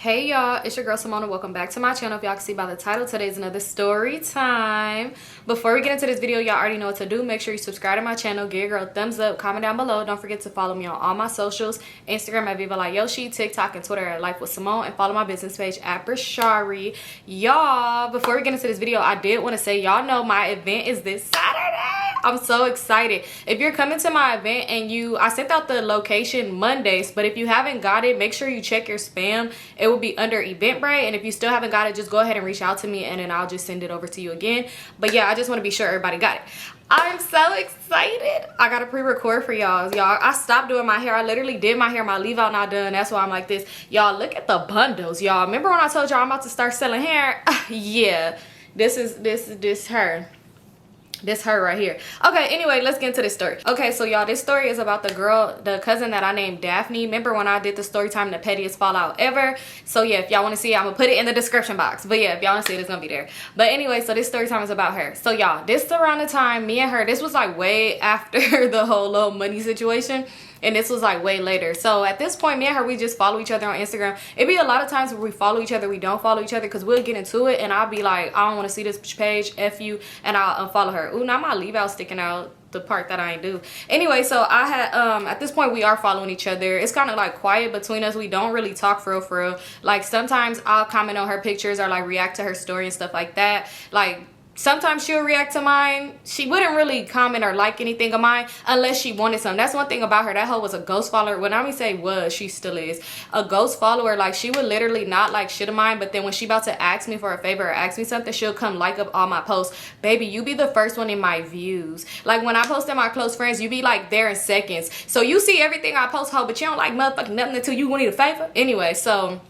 Hey y'all, it's your girl Symone. Welcome back to my channel. If y'all can see by the title, today's another story time. Before we get into this video, y'all already know what to do. Make sure you subscribe to my channel, give your girl a thumbs up, comment down below. Don't forget to follow me on all my socials, Instagram at Vivalayoshii, TikTok and Twitter at Lifewithsymone, and follow my business page at Brishari. Y'all, before we get into this video, I did want to say, y'all know my event is this Saturday. I'm so excited. If you're coming to my event and I sent out the location Mondays, but if you haven't got it, make sure you check your spam. It will be under Eventbrite, and if you still haven't got it, just go ahead and reach out to me and then I'll just send it over to you again. But yeah, I just want to be sure everybody got it. I'm so excited. I got to pre-record for y'all. I stopped doing my hair. I literally did my hair. My leave out not done. That's why I'm like this. Y'all, look at the bundles, y'all. Remember when I told y'all I'm about to start selling hair? Yeah, this her. This her right here. Okay, anyway, let's get into this story. Okay, so y'all, this story is about the cousin that I named Daphne. Remember when I did the story time, the pettiest fallout ever? So yeah, if y'all want to see it, I'm gonna put it in the description box. But yeah, if y'all want to see it, it's gonna be there. But anyway, so this story time is about her. So y'all, this is around the time me and her, this was like way after the whole little money situation. And this was like way later. So at this point, me and her, we just follow each other on Instagram. It'd be a lot of times where we follow each other, we don't follow each other, because we'll get into it and I'll be like, I don't want to see this page, F you, and I'll unfollow her. Ooh, now my leave out sticking out, the part that I ain't do. Anyway, so I had at this point we are following each other. It's kind of like quiet between us. We don't really talk for real. Like sometimes I'll comment on her pictures or like react to her story and stuff like that. Like sometimes she'll react to mine. She wouldn't really comment or like anything of mine unless she wanted some. That's one thing about her. That hoe was a ghost follower. When I mean say was, she still is a ghost follower. Like she would literally not like shit of mine, but then when she about to ask me for a favor or ask me something, she'll come like up all my posts. Baby, you be the first one in my views. Like when I post in my close friends, you be like there in seconds. So you see everything I post, hoe, but you don't like motherfucking nothing until you need a favor. Anyway, so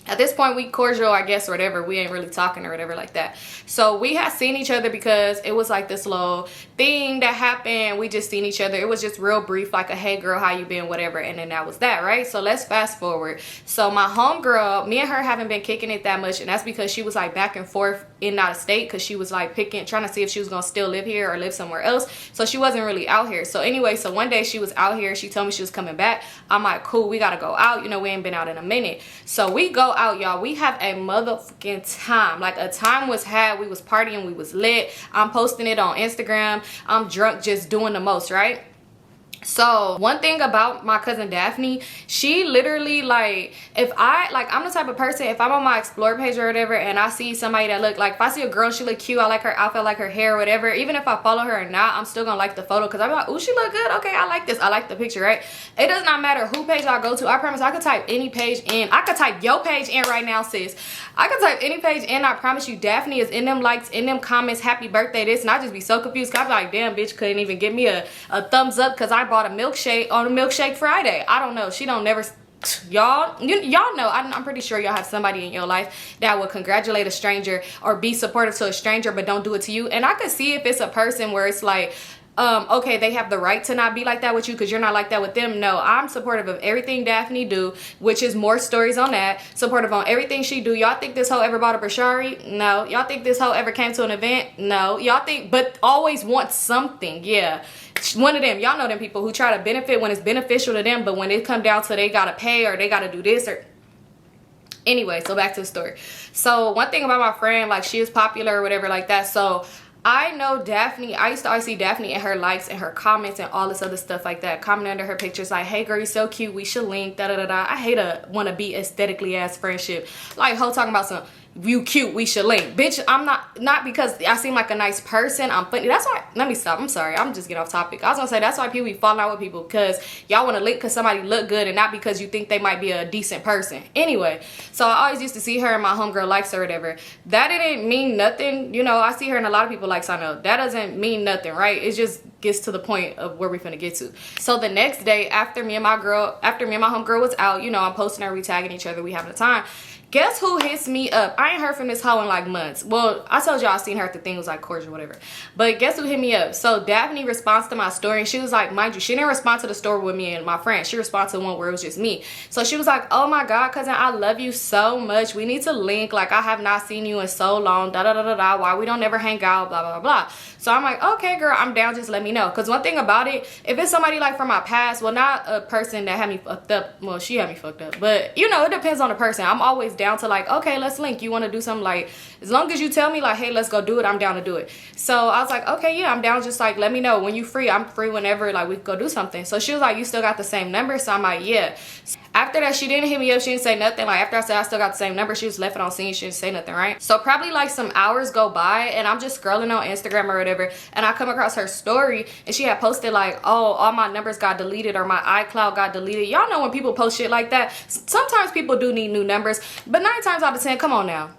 at this point we cordial, I guess, or whatever. We ain't really talking or whatever like that. So we had seen each other because it was like this little thing that happened. We just seen each other. It was just real brief, like a hey girl, how you been, whatever, and then that was that, right? So let's fast forward. So my homegirl, me and her haven't been kicking it that much, and that's because she was like back and forth in and out of state, because she was like trying to see if she was gonna still live here or live somewhere else. So she wasn't really out here. So anyway, so one day she was out here. She told me she was coming back. I'm like, cool, we gotta go out. You know, we ain't been out in a minute. So we go out, y'all. We have a motherfucking time. Like a time was had. We was partying. We was lit. I'm posting it on Instagram. I'm drunk, just doing the most, right? So one thing about my cousin Daphne, she literally like, if I'm the type of person, if I'm on my explore page or whatever and I see somebody that look like, if I see a girl, she look cute, I like her outfit, I like her hair or whatever, even if I follow her or not, I'm still gonna like the photo, because I'm like, oh, she look good, okay, I like this, I like the picture, right? It does not matter who page I go to. I promise I could type any page in. I could type your page in right now, sis. I could type any page in. I promise you Daphne is in them likes, in them comments, happy birthday this, and I just be so confused, because I be like, damn, bitch couldn't even give me a thumbs up because I bought a milkshake on a milkshake Friday. I don't know. She don't never, y'all know, I'm pretty sure y'all have somebody in your life that would congratulate a stranger or be supportive to a stranger but don't do it to you. And I could see if it's a person where it's like, okay, they have the right to not be like that with you because you're not like that with them. No, I'm supportive of everything Daphne do, which is more stories on that. Supportive on everything she do. Y'all think this hoe ever bought a Brishari? No. Y'all think this hoe ever came to an event? No. Y'all think, but always want something. Yeah. One of them. Y'all know them people who try to benefit when it's beneficial to them, but when it come down to they gotta pay or they gotta do this or... Anyway, so back to the story. So one thing about my friend, like she is popular or whatever like that. So I know Daphne. I used to always see Daphne in her likes and her comments and all this other stuff like that. Commenting under her pictures like, hey girl, you're so cute, we should link, da da da da. I hate a wanna be aesthetically ass friendship. Like hoe talking about some, you cute, we should link. Bitch, I'm not because I seem like a nice person, I'm funny. That's why, let me stop, I'm sorry, I'm just getting off topic. I was gonna say that's why people be falling out with people, because y'all want to link because somebody look good and not because you think they might be a decent person. Anyway, so I always used to see her and my homegirl likes her or whatever. That didn't mean nothing, you know. I see her and a lot of people likes, I know. That doesn't mean nothing, right? It just gets to the point of where we're finna get to. So the next day after me and my homegirl was out, you know, I'm posting her, we tagging each other, we having a time. Guess who hits me up? I ain't heard from this hoe in like months. Well, I told y'all I seen her if the thing was like cordial, whatever. But guess who hit me up? So Daphne responds to my story, and she was like, mind you, she didn't respond to the story with me and my friend. She responded to the one where it was just me. So she was like, oh my God, cousin, I love you so much. We need to link. Like, I have not seen you in so long. Da da da da da. Why we don't never hang out? Blah blah blah blah. So I'm like, okay, girl, I'm down. Just let me me know. Because one thing about it, if it's somebody like from my past, well, not a person that had me fucked up. Well, she had me fucked up. But, you know, it depends on the person. I'm always down to like, okay, let's link. You want to do something? Like, as long as you tell me like, hey, let's go do it, I'm down to do it. So I was like, okay, yeah, I'm down. Just like, let me know when you free. I'm free whenever, like, we could go do something. So she was like, you still got the same number? So I'm like, yeah. After that, she didn't hit me up. She didn't say nothing. Like, after I said I still got the same number, she just left it on scene. She didn't say nothing, right? So probably like some hours go by and I'm just scrolling on Instagram or whatever, and I come across her story and she had posted like, oh, all my numbers got deleted or my iCloud got deleted. Y'all know when people post shit like that, sometimes people do need new numbers, but 9 times out of 10, come on now.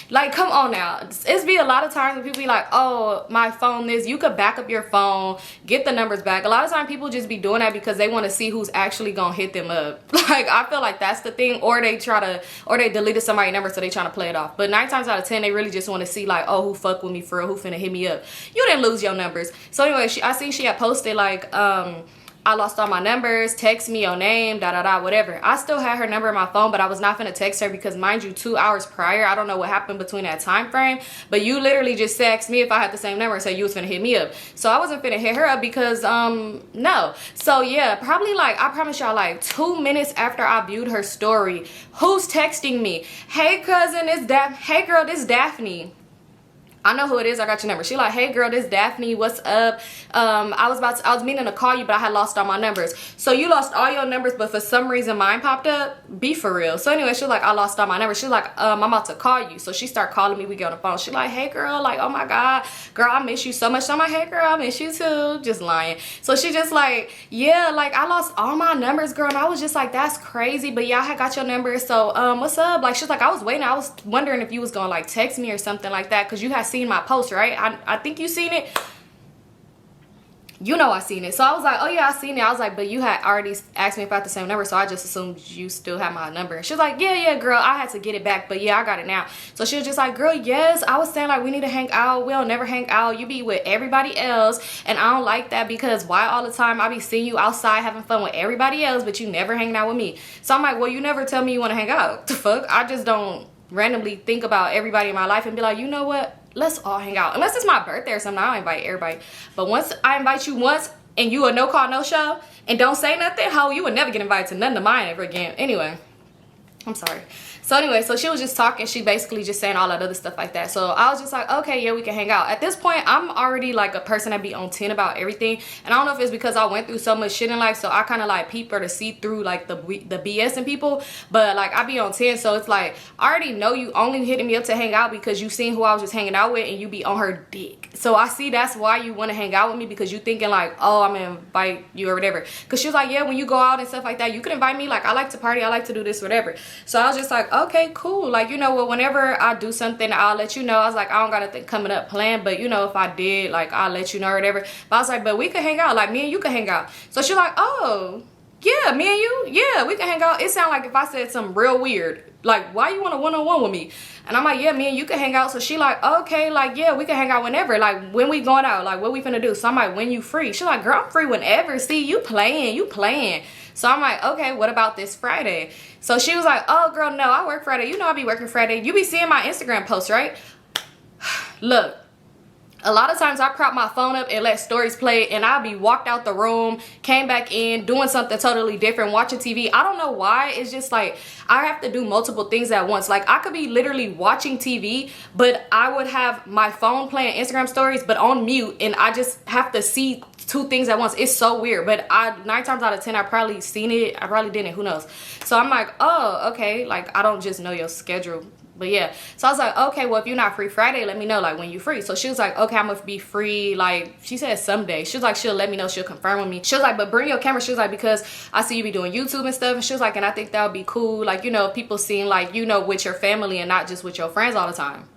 Like, come on now. It's be a lot of times when people be like, oh, my phone this. You could back up your phone, get the numbers back. A lot of times people just be doing that because they want to see who's actually gonna hit them up. Like, I feel like that's the thing. Or they deleted somebody's number, so they trying to play it off. But 9 times out of 10, they really just want to see like, oh, who fuck with me for real, who finna hit me up. You didn't lose your numbers. So anyway, I see she had posted like, I lost all my numbers, text me your name, whatever. I still had her number in my phone, but I was not finna text her because, mind you, 2 hours prior, I don't know what happened between that time frame, but you literally just text me if I had the same number and said you was finna hit me up. So I wasn't finna hit her up because, no. So yeah, probably like, I promise y'all, like 2 minutes after I viewed her story, who's texting me? Hey cousin, hey girl, this Daphne. I know who it is. I got your number. She like, hey girl, this Daphne. What's up? I was meaning to call you, but I had lost all my numbers. So you lost all your numbers, but for some reason mine popped up. Be for real. So anyway, she like, I lost all my numbers. She's like, I'm about to call you. So she start calling me. We get on the phone. She like, hey girl, like, oh my god, girl, I miss you so much. So I'm like, hey girl, I miss you too. Just lying. So she just like, yeah, like I lost all my numbers, girl. And I was just like, that's crazy. But yeah, I had got your number. So what's up? Like, she's like, I was waiting. I was wondering if you was gonna like text me or something like that, because you had seen my post, right? I think you seen it. You know I seen it. So I was like, oh yeah, I seen it. I was like, but you had already asked me if I had the same number, so I just assumed you still have my number. She was like, yeah girl, I had to get it back, but yeah, I got it now. So she was just like, girl, yes, I was saying like we need to hang out. We'll never hang out. You be with everybody else, and I don't like that, because why all the time I be seeing you outside having fun with everybody else, but you never hanging out with me. So I'm like, well, you never tell me you want to hang out. The fuck? I just don't randomly think about everybody in my life and be like, you know what? Let's all hang out. Unless it's my birthday or something, I'll invite everybody. But once I invite you once and you a no call, no show and don't say nothing, how you would never get invited to none of mine ever again. Anyway, I'm sorry. So anyway, so she was just talking. She basically just saying all that other stuff like that. So I was just like, okay, yeah, we can hang out. At this point, I'm already like a person that be on 10 about everything. And I don't know if it's because I went through so much shit in life, so I kind of like peep or to see through like the BS in people. But like I be on 10, so it's like, I already know you only hitting me up to hang out because you seen who I was just hanging out with and you be on her dick. So I see that's why you want to hang out with me, because you thinking like, oh, I'm gonna invite you or whatever. Because she was like, yeah, when you go out and stuff like that, you can invite me. Like, I like to party, I like to do this, whatever. So I was just like, okay, cool. Like, you know what, whenever I do something, I'll let you know. I was like, I don't got anything coming up planned, but you know, if I did, like, I'll let you know or whatever. But I was like, but we could hang out. Like, me and you could hang out. So she's like, oh, yeah, me and you, yeah, we can hang out. It sounded like if I said something real weird, like, why you want a one-on-one with me? And I'm like, yeah, me and you can hang out. So she like, okay, like, yeah, we can hang out whenever. Like, when we going out, like, what we finna do? So I'm like, when you free? She's like, girl, I'm free whenever. See, you playing. So I'm like, okay, what about this Friday? So she was like, oh, girl, no, I work Friday. You know I be working Friday. You be seeing my Instagram posts, right? Look. A lot of times I prop my phone up and let stories play, and I'll be walked out the room, came back in, doing something totally different, watching TV. I don't know why. It's just like I have to do multiple things at once. Like, I could be literally watching TV, but I would have my phone playing Instagram stories, but on mute, and I just have to see 2 things at once. It's so weird, but 9 times out of 10 I probably seen it. I probably didn't, who knows. So I'm like, oh, okay, like I don't just know your schedule. But yeah, so I was like, okay, well, if you're not free Friday, let me know, like, when you free. So she was like, okay, I'm gonna be free, like, she said someday. She was like, she'll let me know, she'll confirm with me. She was like, but bring your camera. She was like, because I see you be doing YouTube and stuff. And she was like, and I think that would be cool, like, you know, people seeing, like, you know, with your family and not just with your friends all the time.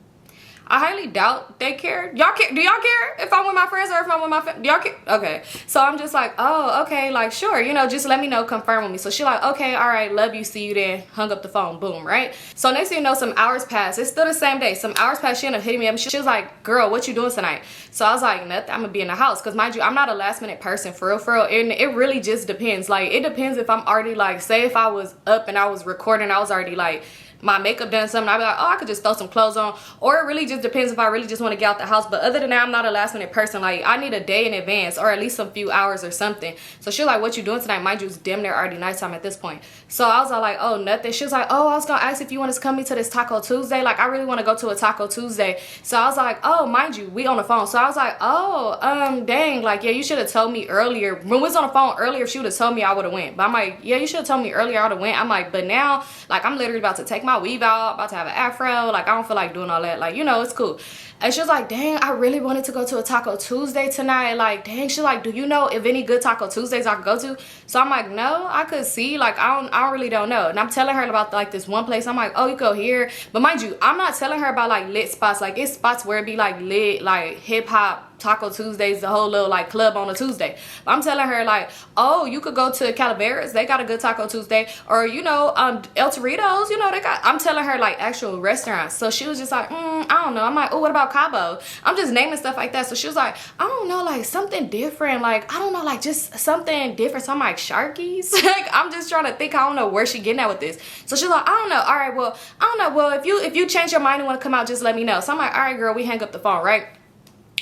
I highly doubt they care. Y'all care? Do y'all care if I'm with my friends or if I'm with my family? Do y'all care? Okay. So I'm just like, oh, okay, like, sure, you know, just let me know, confirm with me. So she like, okay, all right, love you, see you then. Hung up the phone, boom, right? So next thing you know, some hours passed. It's still the same day. Some hours passed, she ended up hitting me up. She was like, girl, what you doing tonight? So I was like, nothing, I'm gonna be in the house. Because mind you, I'm not a last minute person, for real. And it really just depends. Like, it depends if I'm already like, say if I was up and I was recording, I was already like, my makeup done or something, I'll be like, oh, I could just throw some clothes on. Or it really just depends if I really just want to get out the house. But other than that, I'm not a last minute person. Like, I need a day in advance or at least some few hours or something. So she was like, what you doing tonight? Mind you, it's damn near already nighttime at this point. So I was all like, oh, nothing. She was like, oh, I was gonna ask if you want to come me to this Taco Tuesday. Like, I really want to go to a Taco Tuesday. So I was like, oh, mind you, we on the phone. So I was like, oh, dang, like, yeah, you should have told me earlier. When we was on the phone earlier, if she would have told me, I would have went. But I'm like, yeah, you should have told me earlier, I would have went. I'm like, but now, like, I'm literally about to take my weave out, about to have an afro. Like, I don't feel like doing all that. Like, you know, it's cool. And she was like, dang, I really wanted to go to a Taco Tuesday tonight. Like, dang, she's like, do you know if any good Taco Tuesdays I could go to? So I'm like, no, I could see. Like, I really don't know. And I'm telling her about, like, this one place. I'm like, oh, you go here. But mind you, I'm not telling her about, like, lit spots. Like, it's spots where it be, like, lit, like, hip-hop Taco Tuesdays, the whole little like club on a Tuesday. I'm telling her like, oh, you could go to Calaveras, they got a good Taco Tuesday, or you know, El Torito's, you know, they got. I'm telling her like actual restaurants. So she was just like, I don't know. I'm like, oh, what about Cabo? I'm just naming stuff like that. So she was like, I don't know, like something different, like I don't know, like just something different. So I'm like, Sharkies. Like I'm just trying to think. I don't know where she getting at with this. So she's like, I don't know. All right, well, I don't know. Well, if you change your mind and want to come out, just let me know. So I'm like, all right, girl, we hang up the phone, right?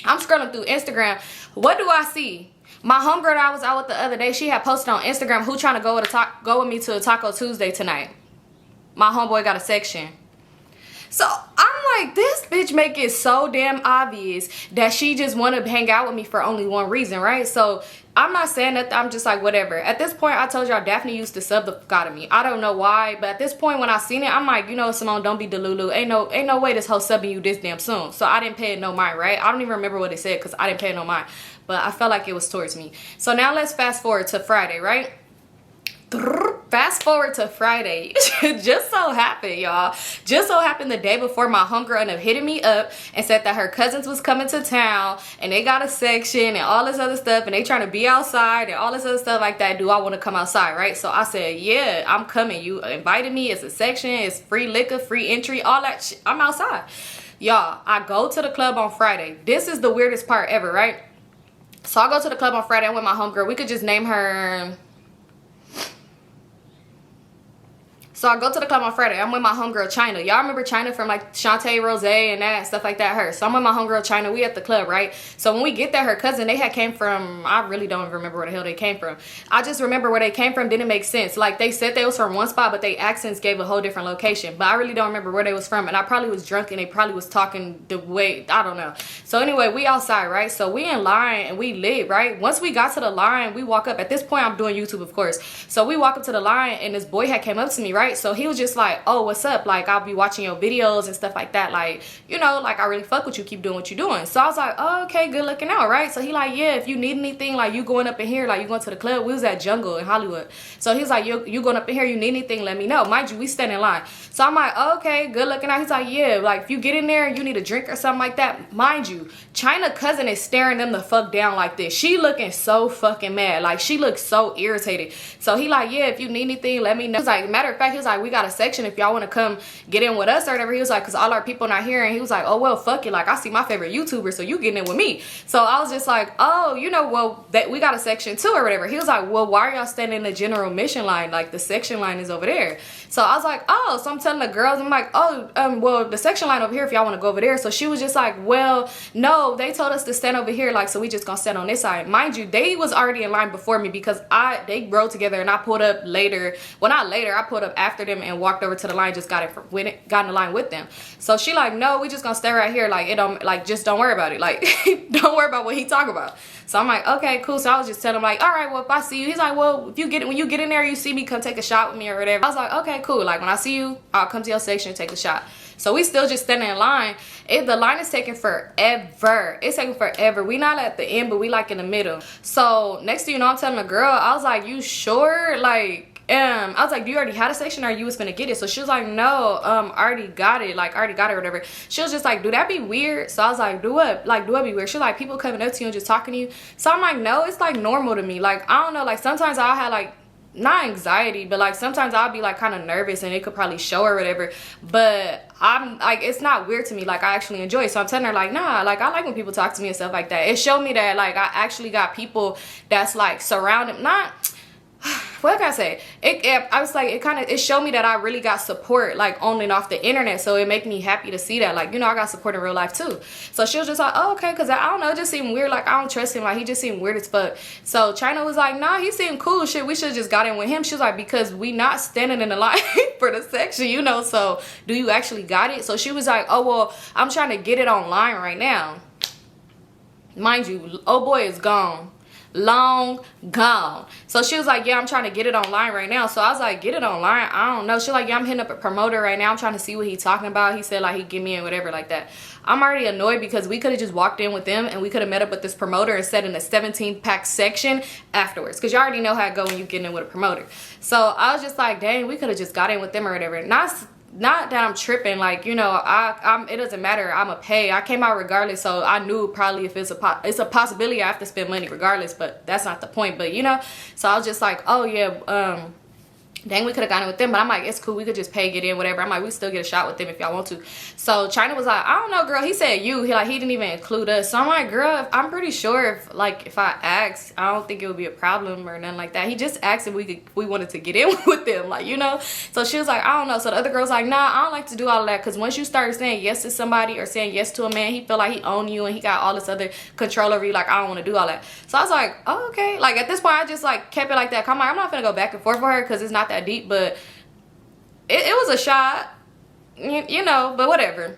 I'm scrolling through Instagram. What do I see? My homegirl that I was out with the other day, she had posted on Instagram, who trying to go with me to a Taco Tuesday tonight. My homeboy got a section. So I'm like, this bitch make it so damn obvious that she just want to hang out with me for only one reason, right? So I'm not saying that. I'm just like, whatever. At this point, I told y'all Daphne used to sub the fuck out of me. I don't know why, but at this point when I seen it, I'm like, you know, Symone, don't be delulu. Ain't no way this hoe subbing you this damn soon. So I didn't pay it no mind, right? I don't even remember what it said because I didn't pay it no mind. But I felt like it was towards me. So now let's fast forward to Friday, right? Fast forward to Friday. Just so happened, y'all. Just so happened the day before, my homegirl ended up hitting me up and said that her cousins was coming to town and they got a section and all this other stuff and they trying to be outside and all this other stuff like that. Do I want to come outside, right? So I said, yeah, I'm coming. You invited me. It's a section. It's free liquor, free entry, all that shit. I'm outside. Y'all, I go to the club on Friday. This is the weirdest part ever, right? So I go to the club on Friday. I'm with my homegirl. We could just name her... So I go to the club on Friday. I'm with my homegirl China. Y'all remember China from like Shantae Rose and that stuff like that, her. So I'm with my homegirl China. We at the club, right? So when we get there, her cousin, they had came from, I really don't remember where the hell they came from. I just remember where they came from didn't make sense. Like they said they was from one spot, but they accents gave a whole different location. But I really don't remember where they was from. And I probably was drunk and they probably was talking the way, I don't know. So anyway, we outside, right? So we in line and we lit, right? Once we got to the line, we walk up. At this point, I'm doing YouTube, of course. So we walk up to the line and this boy had came up to me, right? So he was just like, oh, what's up? Like, I'll be watching your videos and stuff like that. Like, you know, like, I really fuck with you. Keep doing what you're doing. So I was like, oh, okay, good looking out, right? So he like, yeah, if you need anything, like, you going up in here, like, you going to the club. We was at Jungle in Hollywood. So he's like, you going up in here, you need anything, let me know. Mind you, we stand in line. So I'm like, oh, okay, good looking out. He's like, yeah, like, if you get in there and you need a drink or something like that. Mind you, China cousin is staring them the fuck down like this. She looking so fucking mad. Like, she looks so irritated. So he like, yeah, if you need anything, let me know. He's like, matter of fact, he was like, we got a section if y'all want to come get in with us or whatever. He was like, because all our people not here. And he was like, oh, well, fuck it. Like, I see my favorite YouTuber, so you getting in with me. So I was just like, oh, you know, well, that we got a section too or whatever. He was like, well, why are y'all standing in the general mission line? Like, the section line is over there. So I was like, oh, so I'm telling the girls, I'm like, oh, well, the section line over here if y'all want to go over there. So she was just like, well, no, they told us to stand over here, like, so we just gonna stand on this side. Mind you, they was already in line before me because they rode together and I pulled up later. Well, not later, I pulled up after them and walked over to the line, just got in the line with them. So she like, no, we just gonna stay right here, like, it don't, like, just don't worry about it, like, don't worry about what he talking about. So I'm like, okay, cool. So I was just telling him like, all right, well, if I see you, he's like, well, if you get, when you get in there, you see me, come take a shot with me or whatever. I was like, okay, cool. Like, when I see you, I'll come to your section and take a shot. So we still just standing in line. The line is taking forever. It's taking forever. We not at the end, but we like in the middle. So next thing you know, I'm telling the girl, I was like, you sure? Like, I was like, do you already had a section or you was gonna get it? So she was like, no, I already got it, like, I already got it or whatever. She was just like, do that be weird? So I was like, do what? Like, do it be weird? She was like, people coming up to you and just talking to you. So I'm like, no, it's like normal to me. Like, I don't know, like sometimes I'll have like, not anxiety, but like sometimes I'll be like kind of nervous and it could probably show or whatever, but I'm like, it's not weird to me. Like, I actually enjoy it. So I'm telling her like, nah, like, I like when people talk to me and stuff like that. It showed me that like I actually got people that's like surrounded, not what can I say? I was like, it showed me that I really got support, like, on and off the internet. So it made me happy to see that, like, you know, I got support in real life too. So she was just like, oh, okay, because I don't know, it just seemed weird. Like, I don't trust him. Like, he just seemed weird as fuck. So China was like, nah, he seemed cool. Shit, we should have just got in with him. She was like, because we not standing in the line for the section, you know, so do you actually got it? So she was like, oh, well, I'm trying to get it online right now. Mind you, oh boy is gone. Long gone. So she was like, yeah, I'm trying to get it online right now. So I was like, get it online? I don't know. She's like, yeah, I'm hitting up a promoter right now. I'm trying to see what he's talking about. He said like he'd give me in, whatever, like that. I'm already annoyed because we could have just walked in with them and we could have met up with this promoter and sat in the 17-pack section afterwards, because you already know how it go when you get in with a promoter. So I was just like, dang, we could have just got in with them or whatever. Not that I'm tripping, like, you know, it doesn't matter. I'm a pay. I came out regardless, so I knew probably if it's a possibility I have to spend money regardless, but that's not the point. But you know, so I was just like, oh yeah, dang, we could have gotten with them, but I'm like, it's cool, we could just pay, get in, whatever. I'm like, we still get a shot with them if y'all want to. So China was like, I don't know, girl. He said he didn't even include us. So I'm like, girl, I'm pretty sure if I asked, I don't think it would be a problem or nothing like that. He just asked if we wanted to get in with them, like, you know. So she was like, I don't know. So the other girl's like, nah, I don't like to do all of that, because once you start saying yes to somebody or saying yes to a man, he feel like he own you and he got all this other control over you. Like, I don't want to do all that. So I was like, oh, okay. Like, at this point, I just like kept it like that. I'm like, I'm not gonna go back and forth with her because it's not that deep, but it was a shot, you know, but whatever.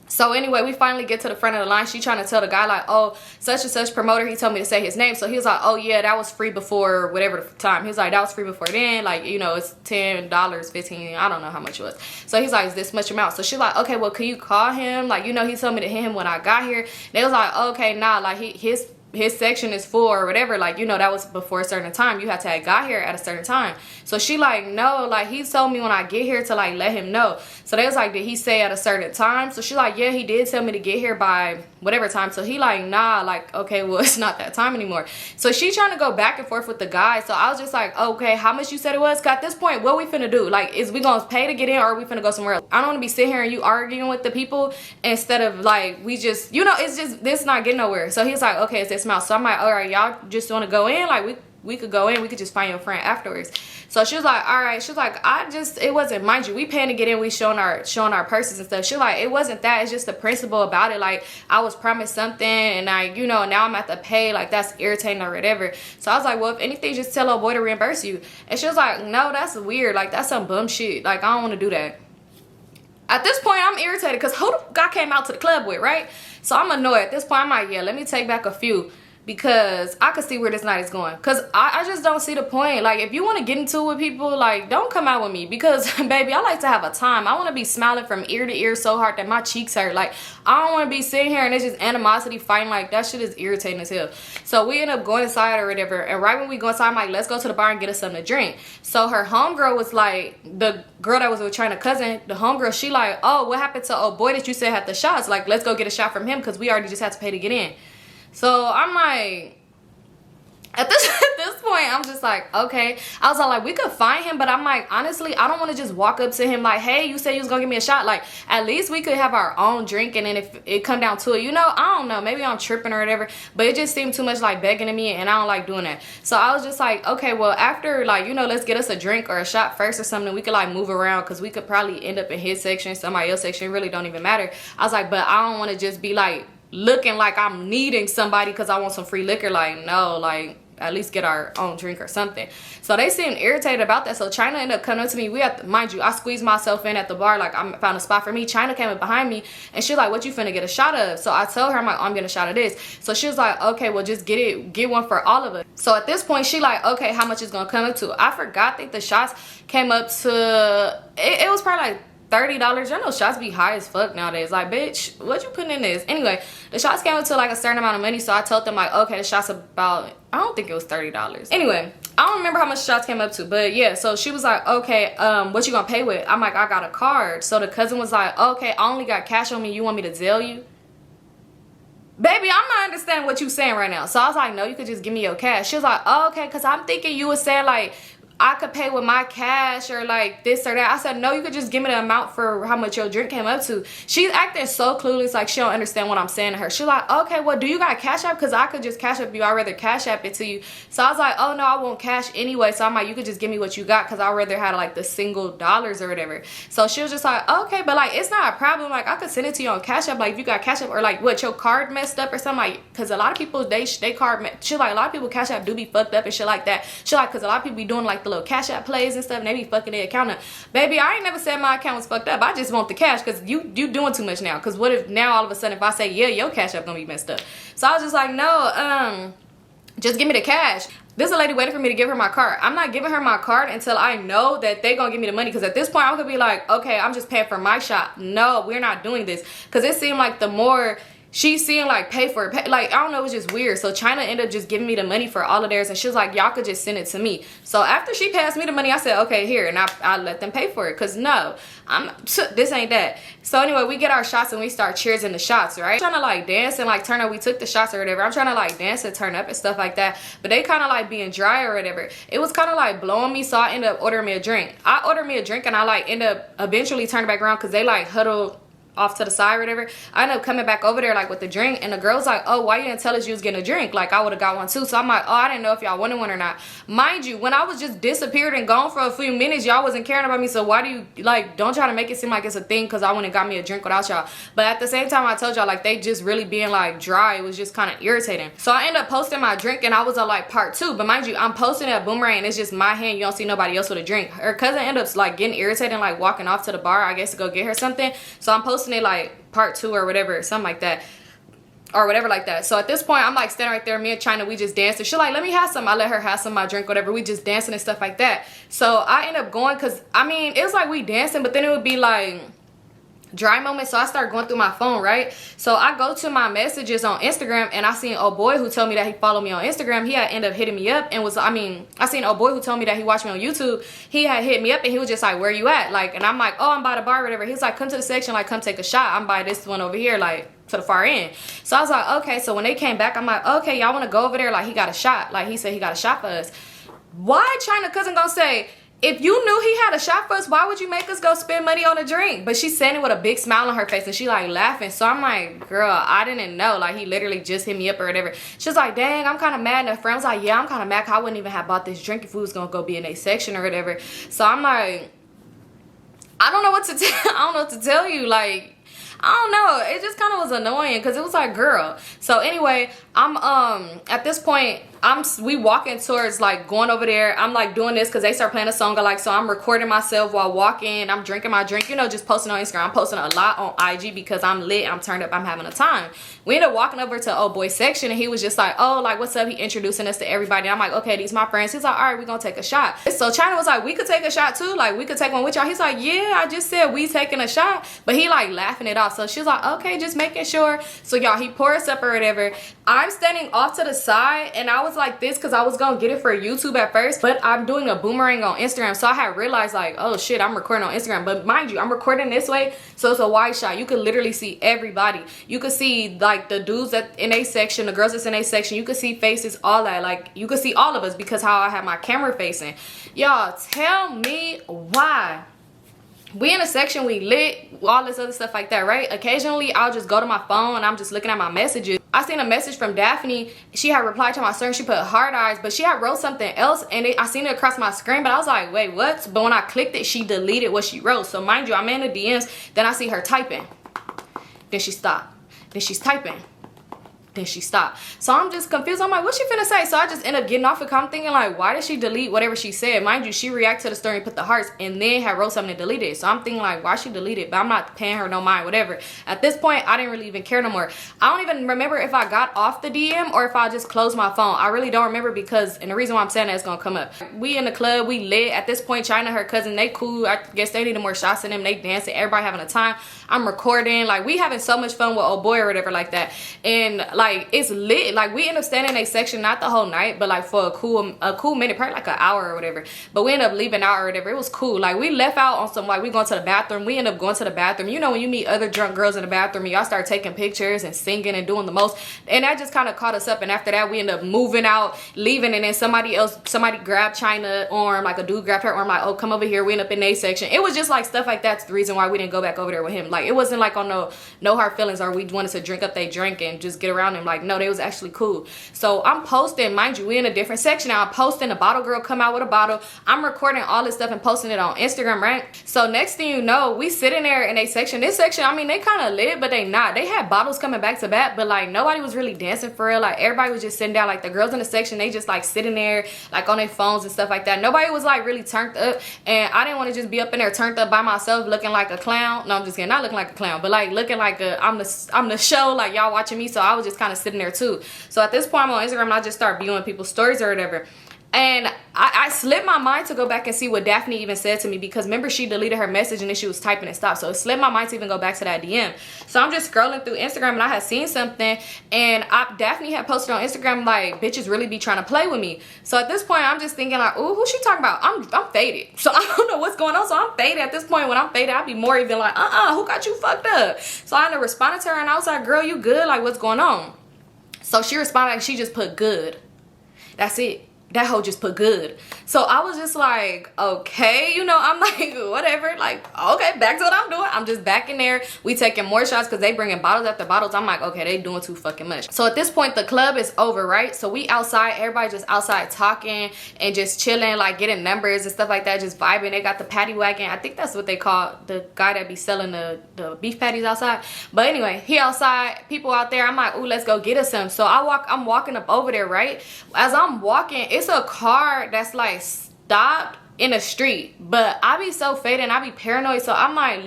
So anyway, we finally get to the front of the line. She trying to tell the guy like, oh, such and such promoter, he told me to say his name. So he was like, oh yeah, that was free before whatever the time. He was like, that was free before then, like, you know, it's $10, $15, I don't know how much it was. So he's like, is this much amount? So she's like, okay, well, can you call him? Like, you know, he told me to hit him when I got here. They was like, okay, nah, like his section is full or whatever, like, you know, that was before a certain time. You had to have got here at a certain time. So she like, no, like, he told me when I get here to like let him know. So they was like, did he say at a certain time? So she like, yeah, he did tell me to get here by whatever time. So he like, nah, like, okay, well, it's not that time anymore. So she trying to go back and forth with the guy. So I was just like, okay, how much you said it was? 'Cause at this point, what we finna do? Like, is we gonna pay to get in or are we finna go somewhere else? I don't want to be sitting here and you arguing with the people instead of like, we just, you know, it's just, this not getting nowhere. So he's like, okay, it's this amount. So I'm like, all right, y'all just want to go in? Like, we could go in, we could just find your friend afterwards. So she was like, all right. She was like, it wasn't, mind you, we paying to get in, we showing our purses and stuff. She was like, it wasn't that, it's just the principle about it. Like, I was promised something and I, you know, now I'm at the pay, like, that's irritating or whatever. So I was like, well, if anything, just tell old boy to reimburse you. And she was like, no, that's weird, like, that's some bum shit, like, I don't want to do that. At this point, I'm irritated because who the guy came out to the club with, right? So I'm annoyed. At this point, I'm like, yeah, let me take back a few, because I could see where this night is going. Because I just don't see the point. Like, if you want to get into it with people, like, don't come out with me. Because, baby, I like to have a time. I want to be smiling from ear to ear so hard that my cheeks hurt. Like, I don't want to be sitting here and it's just animosity fighting. Like, that shit is irritating as hell. So we end up going inside or whatever. And right when we go inside, I'm like, let's go to the bar and get us something to drink. So her homegirl was like, the girl that was with China's cousin, the homegirl, she like, oh, what happened to old boy that you said had the shots? Like, let's go get a shot from him because we already just had to pay to get in. So I'm like, at this point, I'm just like, okay. I was like, we could find him, but I'm like, honestly, I don't want to just walk up to him like, hey, you said you was gonna give me a shot. Like, at least we could have our own drink, and then if it come down to it, you know, I don't know, maybe I'm tripping or whatever, but it just seemed too much like begging to me, and I don't like doing that. So I was just like, okay, well, after, like, you know, let's get us a drink or a shot first or something. We could like move around because we could probably end up in his section, somebody else's section. It really don't even matter. I was like, but I don't want to just be like looking like I'm needing somebody because I want some free liquor. Like, no, like, at least get our own drink or something. So they seemed irritated about that. So China ended up coming up to me. We had to, mind you, I squeezed myself in at the bar, like I found a spot for me. China came up behind me and she's like, what you finna get a shot of? So I told her, I'm like, oh, I'm getting a shot of this. So she was like, okay, well, just get one for all of us. So at this point, she like, okay, how much is gonna come up to? I forgot that the shots came up to, it was probably like $30. I know shots be high as fuck nowadays. Like, bitch, what you putting in this? Anyway, the shots came up to like a certain amount of money. So I told them like, okay, the shots about, I don't think it was $30. Anyway, I don't remember how much the shots came up to, but yeah. So she was like, okay, what you gonna pay with? I'm like, I got a card. So the cousin was like, okay, I only got cash on me. You want me to tell you? Baby, I'm not understanding what you saying right now. So I was like, no, you could just give me your cash. She was like, oh, okay, because I'm thinking you were saying like, I could pay with my cash or like this or that. I said, no, you could just give me the amount for how much your drink came up to. She's acting so clueless, like she don't understand what I'm saying to her. She's like, okay, well, do you got Cash App? Because I could just Cash App you. I'd rather Cash App it to you. So I was like, oh no, I won't cash anyway. So I'm like, you could just give me what you got, because I'd rather have like the single dollars or whatever. So she was just like, okay, but like it's not a problem. Like I could send it to you on Cash App. Like if you got Cash App, or like what, your card messed up or something. Like, because a lot of people, they card, she like, a lot of people Cash App do be fucked up and shit like that. She like, because a lot of people be doing like the little Cash App plays and stuff, and they be fucking their account up. Baby, I ain't never said my account was fucked up. I just want the cash, because you doing too much now. Because what if now all of a sudden if I say, yeah, your Cash App gonna be messed up? So I was just like, no, just give me the cash. This is a lady waiting for me to give her my card. I'm not giving her my card until I know that they gonna give me the money, because at this point I could be like, okay, I'm just paying for my shot. No, we're not doing this, because it seemed like the more she's seeing like pay for it, like I don't know, it was just weird. So China ended up just giving me the money for all of theirs, and she was like, y'all could just send it to me. So after she passed me the money, I said, okay, here, and I let them pay for it, because no, this ain't that. So anyway, we get our shots and we start cheersing the shots, right? I'm trying to like dance and like turn up. We took the shots or whatever. I'm trying to like dance and turn up and stuff like that, but they kind of like being dry or whatever. It was kind of like blowing me, so I ended up ordering me a drink. I ordered me a drink, and I like end up eventually turning back around, because they like huddled off to the side or whatever. I ended up coming back over there like with the drink, and the girl's like, oh, why you didn't tell us you was getting a drink? Like I would have got one too. So I'm like, oh, I didn't know if y'all wanted one or not. Mind you, when I was just disappeared and gone for a few minutes, y'all wasn't caring about me. So why do you like, don't try to make it seem like it's a thing because I went and got me a drink without y'all. But at the same time, I told y'all like they just really being like dry. It was just kind of irritating. So I ended up posting my drink, and I was on like part 2. But mind you, I'm posting at Boomerang and it's just my hand. You don't see nobody else with a drink. Her cousin ended up like getting irritated and like walking off to the bar, I guess, to go get her something. So I'm posting it like part 2 or whatever, something like that, or whatever like that. So at this point, I'm like standing right there, me and China, we just dancing. She's like, let me have some. I let her have some of my drink, whatever. We just dancing and stuff like that. So I end up going, because I mean, it was like we dancing, but then it would be like dry moments. So I started going through my phone, right? So I go to my messages on Instagram, and I seen a boy who told me that he followed me on Instagram. He had ended up hitting me up, and was, I seen a boy who told me that he watched me on YouTube. He had hit me up, and he was just like, where you at? Like, and I'm like, oh, I'm by the bar or whatever. He's like, come to the section, like come take a shot. I'm by this one over here, like to the far end. So I was like, okay. So when they came back, I'm like, okay, y'all want to go over there? Like he got a shot. Like he said he got a shot for us. Why China cousin gonna say, if you knew he had a shot for us, why would you make us go spend money on a drink? But she's saying it with a big smile on her face, and she like laughing. So I'm like, girl, I didn't know. Like he literally just hit me up or whatever. She's like, dang, I'm kind of mad. And her friend was like, yeah, I'm kind of mad, 'cause I wouldn't even have bought this drink if we was gonna go be in a section or whatever. So I'm like, I don't know what to tell. I don't know what to tell you. Like, I don't know. It just kind of was annoying, because it was like, girl. So anyway, I'm at this point, we walking towards like going over there. I'm like doing this because they start playing a song I like, so I'm recording myself while walking. I'm drinking my drink, you know, just posting on Instagram. I'm posting a lot on IG because I'm lit, I'm turned up, I'm having a time. We ended up walking over to old boy section, and he was just like, oh, like what's up? He introducing us to everybody. I'm like, okay, these my friends. He's like, all right, we're gonna take a shot. So China was like, we could take a shot too, like we could take one with y'all. He's like, yeah, I just said we taking a shot, but he like laughing it off. So she was like, okay, just making sure. So y'all, he pours up or whatever. I'm standing off to the side, and I was like this because I was gonna get it for YouTube at first, but I'm doing a boomerang on Instagram. So I had realized like, oh shit, I'm recording on Instagram. But mind you, I'm recording this way, so it's a wide shot. You could literally see everybody. You could see like the dudes that in a section, the girls that's in a section. You could see faces, all that. Like you could see all of us because how I have my camera facing. Y'all, tell me why. We in a section, we lit, all this other stuff like that, right? Occasionally, I'll just go to my phone and I'm just looking at my messages. I seen a message from Daphne. She had replied to my story. She put hard eyes, but she had wrote something else, and I seen it across my screen, but I was like, wait, what? But when I clicked it, she deleted what she wrote. So mind you, I'm in the DMs, then I see her typing. Then she stopped. Then she's typing. Then she stopped. So I'm just confused. I'm like, what's she finna say? So I just end up getting off it. I'm thinking like, why did she delete whatever she said? Mind you, she reacted to the story and put the hearts, and then had wrote something and deleted it. So I'm thinking like, why she deleted it? But I'm not paying her no mind, whatever. At this point, I didn't really even care no more. I don't even remember if I got off the DM or if I just closed my phone. I really don't remember, because, and the reason why I'm saying that is gonna come up. We in the club, we lit. At this point, China, her cousin, they cool. I guess they needed more shots in them. They dancing, everybody having a time. I'm recording. Like, we having so much fun with old boy or whatever like that. And like it's lit. Like we end up staying in a section, not the whole night, but like for a cool minute, probably like an hour or whatever. But we end up leaving out or whatever. It was cool. Like we left out on some, like we going to the bathroom. We end up going to the bathroom. You know when you meet other drunk girls in the bathroom, y'all start taking pictures and singing and doing the most. And that just kind of caught us up. And after that, we end up moving out, leaving, and then somebody grabbed China's arm, like a dude grabbed her arm, like, oh, come over here. We end up in a section. It was just like stuff like that's the reason why we didn't go back over there with him. Like it wasn't like on no hard feelings or we wanted to drink up they drink and just get around him. Like no, they was actually cool. So I'm posting, mind you, we in a different section now. I'm posting, a bottle girl come out with a bottle. I'm recording all this stuff and posting it on Instagram, right? So next thing you know, we sitting there in a section. This section, I mean, they kind of lit, but they not. They had bottles coming back to back, but like nobody was really dancing for real. Like everybody was just sitting down. Like the girls in the section, they just like sitting there like on their phones and stuff like that. Nobody was like really turned up, and I didn't want to just be up in there turned up by myself looking like a clown. No, I'm just kidding, not looking like a clown, but like looking like I'm the show, like y'all watching me. So I was just kind of sitting there too. So at this point I'm on Instagram and I just start viewing people's stories or whatever. And I slipped my mind to go back and see what Daphne even said to me, because remember she deleted her message and then she was typing and stopped. So it slipped my mind to even go back to that DM. So I'm just scrolling through Instagram and I had seen something, and Daphne had posted on Instagram like, bitches really be trying to play with me. So at this point I'm just thinking like, ooh, who's she talking about? I'm faded. So I don't know what's going on. So I'm faded at this point. When I'm faded, I'll be more even like, who got you fucked up? So I ended up responding to her and I was like, girl, you good? Like what's going on? So she responded like, she just put good. That's it. That hoe just put good. So I was just like, okay, you know, I'm like, whatever, like, okay, back to what I'm doing. I'm just back in there. We taking more shots because they bringing bottles after bottles. I'm like, okay, they doing too fucking much. So at this point, the club is over, right? So we outside, everybody just outside talking and just chilling, like getting numbers and stuff like that, just vibing. They got the patty wagon. I think that's what they call the guy that be selling the beef patties outside. But anyway, he outside, people out there. I'm like, ooh, let's go get us some. So I'm walking up over there, right? As I'm walking, it's a car that's like stopped in the street, but I be so faded and I be paranoid. So I'm like,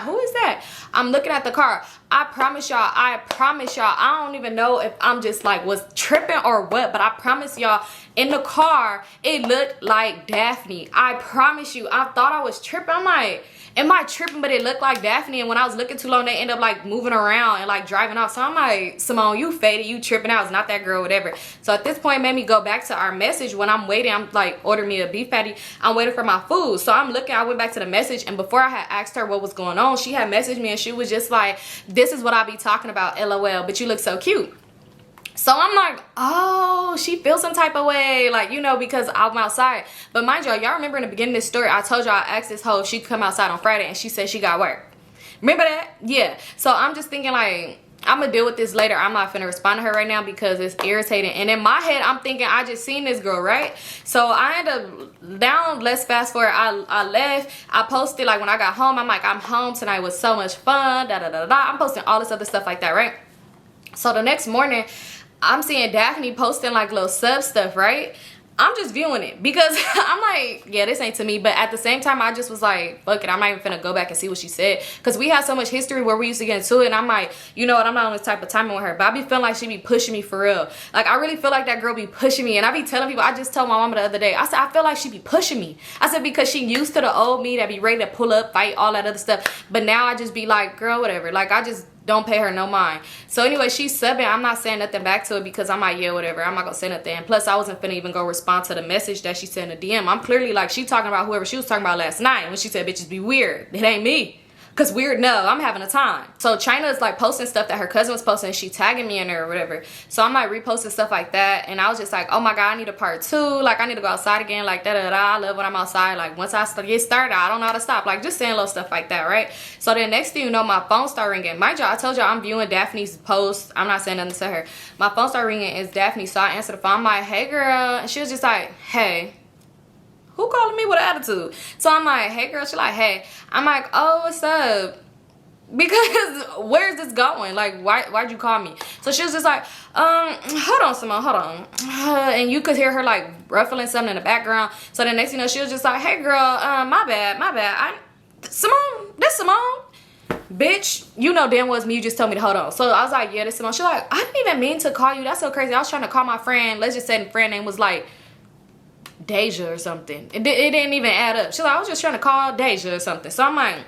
who is that? I'm looking at the car. I promise y'all, I don't even know if I'm just like was tripping or what, but I promise y'all, in the car it looked like Daphne. I promise you, I thought I was tripping. I'm like, am I tripping? But it looked like Daphne, and when I was looking too long, they end up like moving around and like driving off. So I'm like, Symone, you faded, you tripping out. It's not that girl, whatever. So at this point, it made me go back to our message. When I'm waiting, I'm like, order me a beef patty. I'm waiting for my food. So I'm looking, I went back to the message, and before I had asked her what was going on, she had messaged me and she was just like, this is what I be talking about, LOL, but you look so cute. So I'm like, oh, she feels some type of way, like, you know, because I'm outside. But mind y'all remember in the beginning of this story, I told y'all I asked this hoe if she could come outside on Friday, and she said she got work. Remember that? Yeah. So I'm just thinking like, I'm gonna deal with this later. I'm not finna respond to her right now because it's irritating. And in my head, I'm thinking I just seen this girl, right? So I end up down, let's fast forward. I left. I posted like when I got home, I'm like, I'm home tonight, was so much fun, da da da da. I'm posting all this other stuff like that, right? So the next morning, I'm seeing Daphne posting like little sub stuff, right? I'm just viewing it because I'm like, yeah, this ain't to me. But at the same time, I just was like, fuck it, I'm not even finna go back and see what she said, because we had so much history where we used to get into it. And I'm like, you know what, I'm not on this type of timing with her, but I be feeling like she be pushing me for real. Like I really feel like that girl be pushing me. And I be telling people, I just told my mama the other day, I said, I feel like she be pushing me. I said, because she used to the old me that be ready to pull up, fight, all that other stuff. But now I just be like, girl, whatever. Like I just don't pay her no mind. So anyway, she's subbing. I'm not saying nothing back to it because I'm like, yeah, whatever. I'm not gonna say nothing. Plus, I wasn't finna even go respond to the message that she sent in the DM. I'm clearly like, she talking about whoever she was talking about last night when she said bitches be weird. It ain't me. Cause weird, no, I'm having a time. So China is like posting stuff that her cousin was posting, and she tagging me in there or whatever. So I'm like reposting stuff like that, and I was just like, oh my god, I need a part 2. Like I need to go outside again. Like da da da. I love when I'm outside. Like once I get started, I don't know how to stop. Like just saying little stuff like that, right? So then next thing you know, my phone start ringing. Mind y'all, I told y'all I'm viewing Daphne's post. I'm not saying nothing to her. My phone start ringing. It's Daphne. So I answer the phone. I'm like, hey girl, and she was just like, hey. Who calling me with an attitude? So I'm like, hey girl. She's like, hey. I'm like, oh, what's up? Because where's this going? Like why'd you call me? So she was just like, hold on, Symone, hold on. And you could hear her like ruffling something in the background. So the next thing you know, she was just like, hey girl, my bad. Symone, this Symone. Bitch, you know damn well it's me. You just told me to hold on. So I was like, yeah, this Symone. She's like, I didn't even mean to call you. That's so crazy. I was trying to call my friend. Let's just say the friend name was like Deja or something. It didn't even add up. She's like, I was just trying to call Deja or something. So I'm like,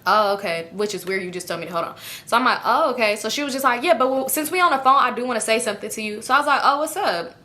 Oh, okay. Which is weird. You just told me to hold on. So I'm like, oh, okay. So she was just like, yeah, but since we on the phone, I do want to say something to you. So I was like, oh, what's up?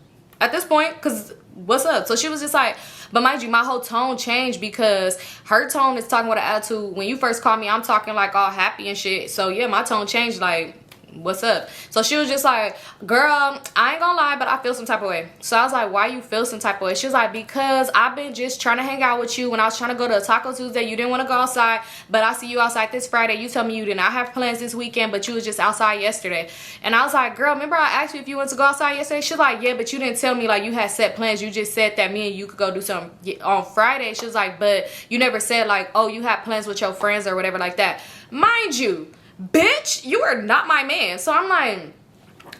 At this point, because what's up? So she was just like, but mind you, my whole tone changed because her tone is talking with an attitude. When you first called me, I'm talking like all happy and shit. So yeah, my tone changed like, what's up? So she was just like, girl, I ain't gonna lie, but I feel some type of way. So I was like, why you feel some type of way? She was like, because I've been just trying to hang out with you. When I was trying to go to a Taco Tuesday, you didn't want to go outside, but I see you outside this Friday. You told me you did not have plans this weekend, but you was just outside yesterday. And I was like, girl, remember I asked you if you wanted to go outside yesterday? She was like, yeah, but you didn't tell me like you had set plans. You just said that me and you could go do something on Friday. She was like, but you never said like, oh, you had plans with your friends or whatever like that. Mind you, bitch, you are not my man. So I'm like,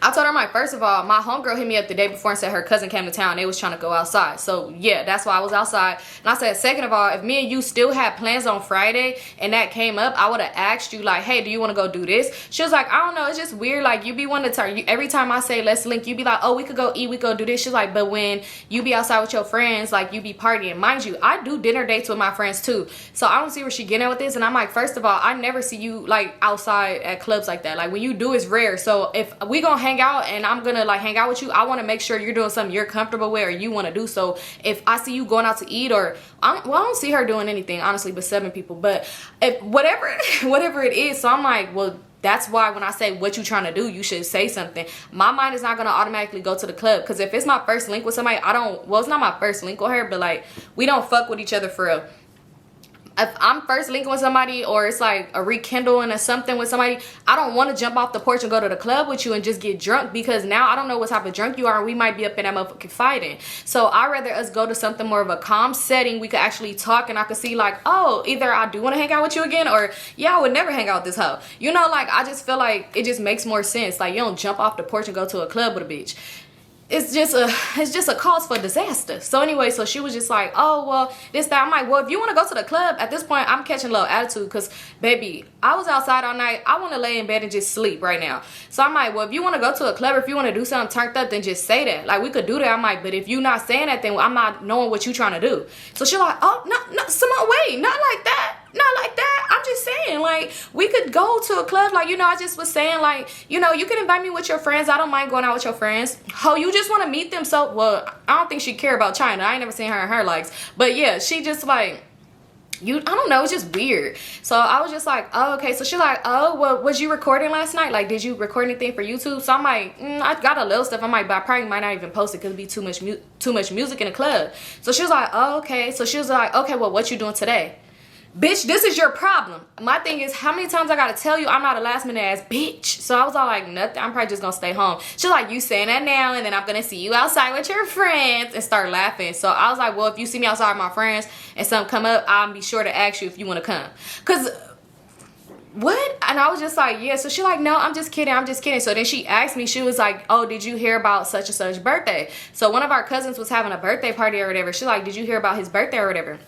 I told her, I'm like, first of all, my homegirl hit me up the day before and said her cousin came to town. They was trying to go outside. So yeah, that's why I was outside. And I said, second of all, if me and you still had plans on Friday and that came up, I would have asked you like, hey, do you want to go do this? She was like, I don't know. It's just weird. Like you be wanting to tell you every time I say let's link, you be like, oh, we could go eat, we could go do this. She's like, but when you be outside with your friends, like you be partying. Mind you, I do dinner dates with my friends too. So I don't see where she getting at with this. And I'm like, first of all, I never see you like outside at clubs like that. Like when you do, it's rare. So if we gonna hang out and I'm gonna like hang out with you, I want to make sure you're doing something you're comfortable with or you want to do. So if I see you going out to eat or I don't see her doing anything honestly but 7 people, but if whatever it is. So I'm like, well, that's why when I say what you trying to do, you should say something. My mind is not gonna automatically go to the club because if it's my first link with somebody, it's not my first link with her, but like we don't fuck with each other for real. If I'm first linking with somebody or it's like a rekindling or something with somebody, I don't want to jump off the porch and go to the club with you and just get drunk because now I don't know what type of drunk you are and we might be up in that motherfucking fighting. So I'd rather us go to something more of a calm setting. We could actually talk and I could see like, oh, either I do want to hang out with you again or yeah, I would never hang out with this hoe. You know, like I just feel like it just makes more sense. Like you don't jump off the porch and go to a club with a bitch. It's just a cause for disaster. So anyway, so she was just like, oh, well, this, that. I'm like, well, if you want to go to the club, at this point, I'm catching a little attitude because, baby, I was outside all night. I want to lay in bed and just sleep right now. So I'm like, well, if you want to go to a club, if you want to do something turned up, then just say that. Like, we could do that. I'm like, but if you not saying that, then I'm not knowing what you trying to do. So she's like, oh, no, Symone, wait, not like that. Not like that. I'm just saying, like, we could go to a club. Like, you know, I just was saying, like, you know, you can invite me with your friends. I don't mind going out with your friends. Oh, you just want to meet them. So, well, I don't think she care about China. I ain't never seen her in her likes. But, yeah, she just, like, I don't know. It's just weird. So, I was just like, oh, okay. So, she's like, oh, well, was you recording last night? Like, did you record anything for YouTube? So, I'm like, I got a little stuff. I'm like, but I probably might not even post it because it'd be too much music in the club. So, she was like, oh, okay. So, she was like, okay, well, what you doing today? Bitch, this is your problem. My thing is, how many times I gotta tell you I'm not a last minute ass bitch? So I was all like, nothing. I'm probably just gonna stay home. She's like, you saying that now, and then I'm gonna see you outside with your friends, and start laughing. So I was like, well, if you see me outside with my friends and something come up, I'll be sure to ask you if you wanna come. Cause what? And I was just like, yeah. So she like, no, I'm just kidding. So then she asked me, she was like, oh, did you hear about such and such birthday? So one of our cousins was having a birthday party or whatever. She's like, did you hear about his birthday or whatever?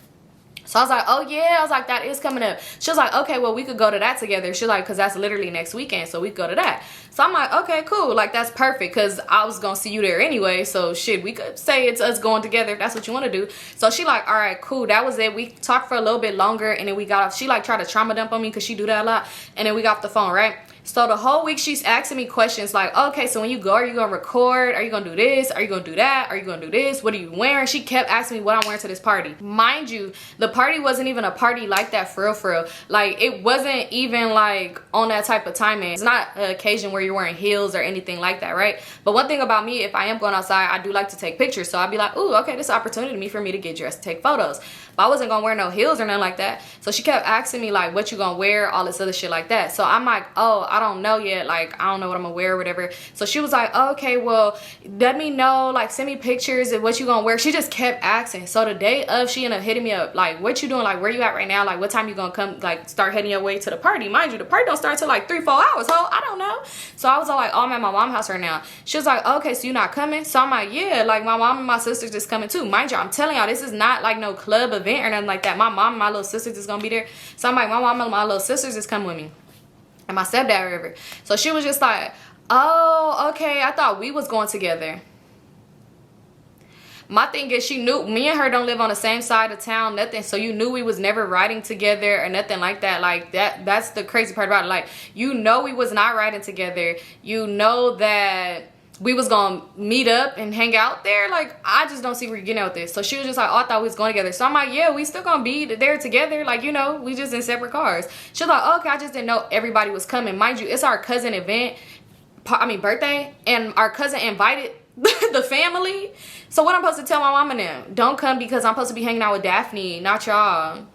So I was like, oh yeah. I was like, that is coming up. She was like, okay, well, we could go to that together. She's like, because that's literally next weekend, so we could go to that. So I'm like, okay, cool. Like, that's perfect because I was going to see you there anyway. So shit, we could say it's us going together if that's what you want to do. So she like, all right, cool. That was it. We talked for a little bit longer and then we got off. She like tried to trauma dump on me because she do that a lot. And then we got off the phone, right? So the whole week she's asking me questions like, okay, so when you go, are you gonna record? Are you gonna do this? Are you gonna do that? Are you gonna do this? What are you wearing? She kept asking me what I'm wearing to this party. Mind you, the party wasn't even a party like that for real. Like, it wasn't even like on that type of timing. It's not an occasion where you're wearing heels or anything like that, right? But one thing about me, if I am going outside, I do like to take pictures. So I'd be like, ooh, okay, this is an opportunity for me to get dressed, to take photos. But I wasn't gonna wear no heels or nothing like that. So she kept asking me like, what you gonna wear, all this other shit like that. So I'm like, oh, I don't know yet. Like, I don't know what I'm gonna wear or whatever. So she was like, oh, okay, well, let me know, like, send me pictures of what you gonna wear. She just kept asking. So the day of, she ended up hitting me up like, what you doing? Like, where you at right now? Like, what time you gonna come, like, start heading your way to the party? Mind you, the party don't start till like 3-4 hours. So I don't know. So I was all like, oh, I'm at my mom's house right now. She was like, okay, so you not coming? So I'm like, yeah, like, my mom and my sisters just coming too. Mind you, I'm telling y'all, this is not like no club event or nothing like that. My mom and my little sisters is gonna be there. So I'm like, my mom and my little sisters is coming with me. And my stepdad or whatever. So she was just like, oh, okay, I thought we was going together. my thing is, she knew me and her don't live on the same side of town, nothing. So you knew we was never riding together or nothing like that. Like that's the crazy part about it. Like, you know, we was not riding together. You know that we was gonna meet up and hang out there. Like, I just don't see where you're getting out with this. So she was just like, oh, I thought we was going together. So I'm like, yeah, we still gonna be there together. Like, you know, we just in separate cars. She was like, oh, okay, I just didn't know everybody was coming. Mind you, it's our cousin event, birthday, and our cousin invited the family. So what I'm supposed to tell my mom and them? Don't come because I'm supposed to be hanging out with Daphne, not y'all.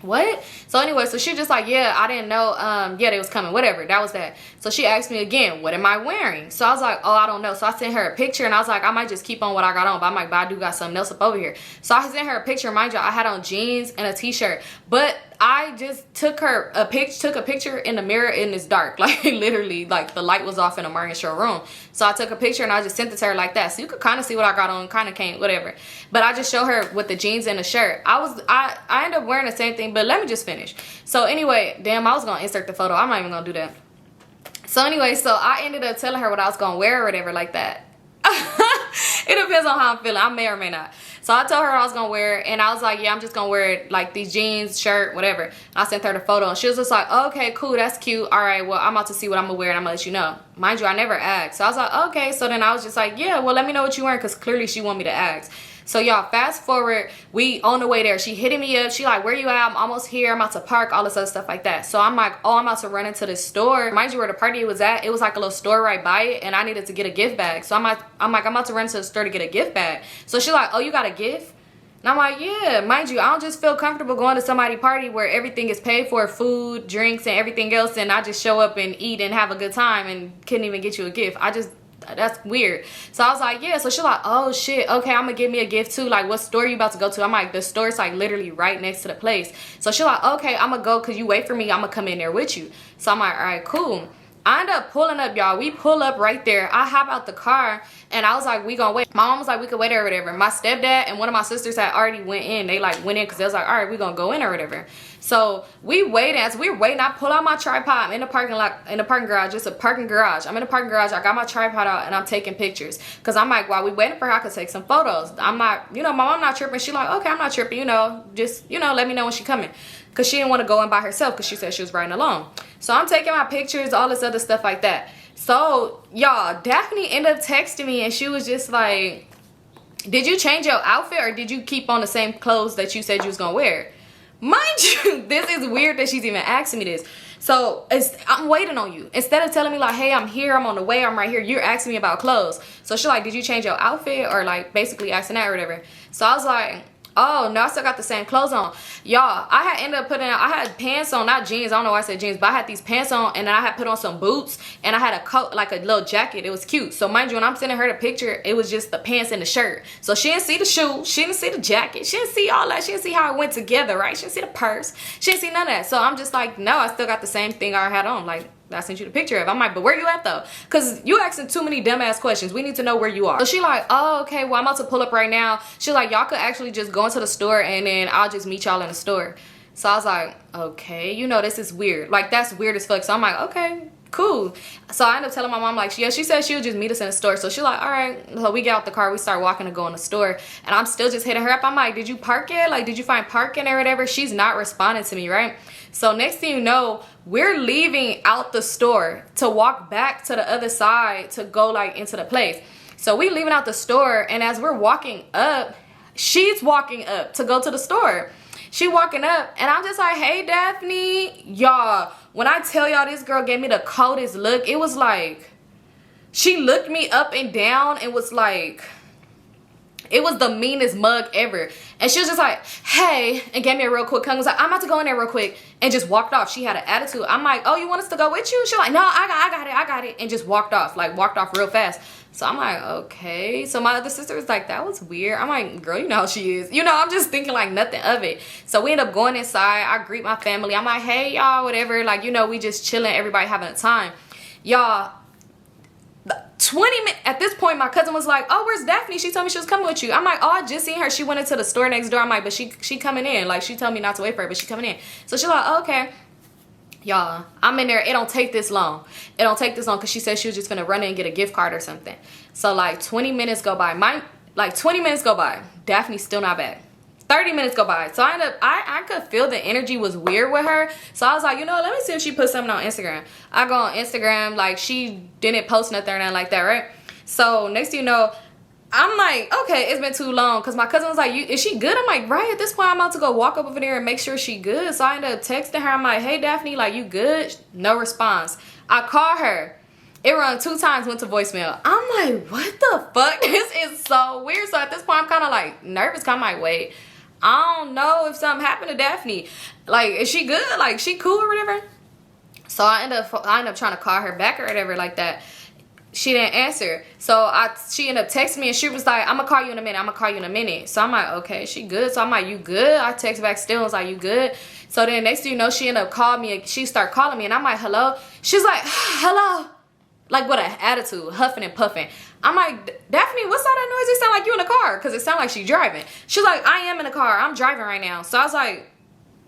What? So anyway, so she just like, yeah, I didn't know, yeah, they was coming, whatever, that was that. So she asked me again, what am I wearing? So I was like, oh, I don't know. So I sent her a picture, and I was like, I might just keep on what I got on, but I'm like, but I do got something else up over here. So I sent her a picture. Mind you, I had on jeans and a t-shirt, but I just took a picture in the mirror, and it's dark, like literally, like the light was off in a Martin show room. So I took a picture and I just sent it to her like that, so you could kind of see what I got on, kind of can't, whatever. But I just show her with the jeans and the shirt. I ended up wearing the same thing, but let me just finish. So anyway, damn, I was gonna insert the photo. I'm not even gonna do that. So anyway, so I ended up telling her what I was gonna wear or whatever like that. It depends on how I'm feeling. I may or may not. So I told her I was gonna wear it, and I was like, yeah, I'm just gonna wear like these jeans, shirt, whatever. And I sent her the photo, and she was just like, okay, cool, that's cute. All right, well, I'm about to see what I'm gonna wear, and I'm gonna let you know. Mind you, I never asked. So I was like, okay. So then I was just like, yeah, well, let me know what you wearing, because clearly she want me to ask. So y'all, fast forward, we on the way there. She hitting me up. She like, where you at? I'm almost here. I'm about to park, all this other stuff like that. So I'm like, oh, I'm about to run into the store. Mind you, where the party was at, it was like a little store right by it, and I needed to get a gift bag. So I'm like, I'm about to run to the store to get a gift bag. So she like, oh, you got a gift? And I'm like, yeah. Mind you, I don't just feel comfortable going to somebody's party where everything is paid for, food, drinks, and everything else, and I just show up and eat and have a good time and couldn't even get you a gift. That's weird. So I was like, yeah. So she's like, oh shit, okay, I'm gonna give me a gift too. Like, what store you about to go to? I'm like, the store's like literally right next to the place. So she's like, okay, I'm gonna go, because you wait for me, I'm gonna come in there with you. So I'm like, all right, cool. I end up pulling up, y'all. We pull up right there. I hop out the car, and I was like, we gonna wait. My mom was like, we could wait or whatever. My stepdad and one of my sisters had already went in. They like went in because they was like, all right, we gonna go in or whatever. So we waited. As we were waiting, I pull out my tripod. I'm in the parking lot, in the parking garage. It's a parking garage. I'm in the parking garage. I got my tripod out, and I'm taking pictures. Because I'm like, while we waiting for her, I could take some photos. I'm not, you know, my mom not tripping. She like, okay, I'm not tripping, you know. Just, you know, let me know when she coming. Because she didn't want to go in by herself, because she said she was riding alone. So I'm taking my pictures, all this other stuff like that. So, y'all, Daphne ended up texting me, and she was just like, did you change your outfit, or did you keep on the same clothes that you said you was going to wear? Mind you, this is weird that she's even asking me this. So I'm waiting on you. Instead of telling me like, hey, I'm here, I'm on the way, I'm right here, you're asking me about clothes. So she's like, did you change your outfit, or like basically asking that or whatever. So I was like, oh no, I still got the same clothes on. Y'all, I had ended up putting on, I had pants on, not jeans, I don't know why I said jeans, but I had these pants on, and then I had put on some boots, and I had a coat, like a little jacket. It was cute. So mind you, when I'm sending her the picture, it was just the pants and the shirt. So she didn't see the shoe, she didn't see the jacket, she didn't see all that, she didn't see how it went together, right? She didn't see the purse, she didn't see none of that. So I'm just like, no, I still got the same thing I had on, like I sent you the picture of. I'm like, but where you at though? Because you asking too many dumbass questions. We need to know where you are. So she like, oh, okay, well, I'm about to pull up right now. She's like, y'all could actually just go into the store, and then I'll just meet y'all in the store. So I was like, okay, you know, this is weird. Like, that's weird as fuck. So I'm like, okay, cool. So I ended up telling my mom, like, yeah, she said she would just meet us in the store. So she's like, all right. So we get out the car, we start walking to go in the store, and I'm still just hitting her up. I'm like, did you park it? Like, did you find parking or whatever? She's not responding to me, right? So next thing you know, we're leaving out the store to walk back to the other side to go like into the place. So we leaving out the store, and as we're walking up, she's walking up to go to the store. She walking up, and I'm just like, hey, Daphne. Y'all, when I tell y'all, this girl gave me the coldest look. It was like, she looked me up and down and was like, it was the meanest mug ever. And she was just like, hey, and gave me a real quick hug. Was like, I'm about to go in there real quick, and just walked off. She had an attitude. I'm like, oh, you want us to go with you? She's like, no, I got it, and just walked off, like walked off real fast. So I'm like, okay. So my other sister was like, that was weird. I'm like, girl, you know how she is. You know, I'm just thinking like nothing of it. So we end up going inside. I greet my family. I'm like, hey, y'all, whatever. Like, you know, we just chilling, everybody having a time. Y'all, 20 minutes at this point, my cousin was like, oh, where's Daphne? She told me she was coming with you. I'm like, oh, I just seen her. She went into the store next door. I'm like, but she coming in. Like, she told me not to wait for her, but she coming in. So she's like, oh, okay. Y'all, I'm in there. It don't take this long. It don't take this long, because she said she was just gonna run in and get a gift card or something. So like 20 minutes go by. Like 20 minutes go by. Daphne's still not back. 30 minutes go by. So I could feel the energy was weird with her. So I was like, you know, let me see if she put something on Instagram. I go on Instagram, like she didn't post nothing or nothing like that, right? So next thing you know, I'm like, okay, it's been too long. Because my cousin was like, is she good? I'm like, right, at this point, I'm about to go walk up over there and make sure she good. So I ended up texting her. I'm like, hey, Daphne, like, you good? No response. I call her. It rung 2 times, went to voicemail. I'm like, what the fuck? This is so weird. So at this point, I'm kind of like nervous. I'm like, wait, I don't know if something happened to Daphne. Like, is she good? Like, she cool or whatever? So I end up trying to call her back or whatever like that. She didn't answer. So she ended up texting me and she was like, I'm gonna call you in a minute. I'm gonna call you in a minute. So I'm like, okay, she good. So I'm like, you good? I text back still and was like, you good? So then next thing you know, she ended up calling me. She started calling me and I'm like, hello? She's like, hello? Like with an attitude, huffing and puffing. I'm like, Daphne, what's all that noise? It sound like you in the car. Because it sound like she driving. She's like, I am in the car. I'm driving right now. So I was like,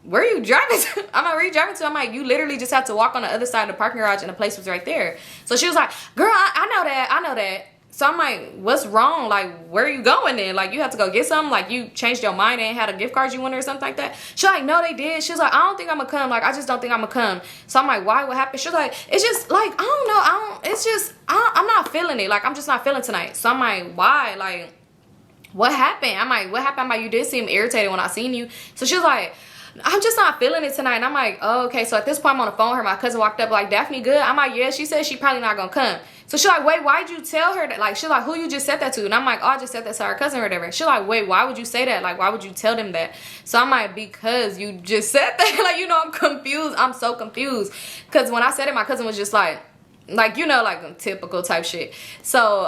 where are you driving to? I'm like, where are you driving to? I'm like, you literally just have to walk on the other side of the parking garage and the place was right there. So she was like, girl, I know that. I know that. So I'm like, what's wrong? Like, where are you going then? Like, you have to go get something? Like, you changed your mind and had a gift card you wanted or something like that? She's like, no, they did. She's like, I don't think I'm gonna come. Like, I just don't think I'm gonna come. So I'm like, why? What happened? She's like, it's just, like, I don't know. It's just, I'm not feeling it. Like, I'm just not feeling tonight. So I'm like, why? Like, what happened? I'm like, what happened? I'm like, you did seem irritated when I seen you. So she was like, I'm just not feeling it tonight. And I'm like, oh, okay. So at this point, I'm on the phone with her. My cousin walked up like, Daphne good? I'm like, yeah. She said she probably not gonna come. So she's like, wait, why'd you tell her that? Like, she's like, who you just said that to? And I'm like, oh, I just said that to her cousin or whatever. She's like, wait, why would you say that? Like, why would you tell them that? So I'm like, because you just said that. Like, you know, I'm confused. I'm so confused. Because when I said it, my cousin was just like, you know, like typical type shit. So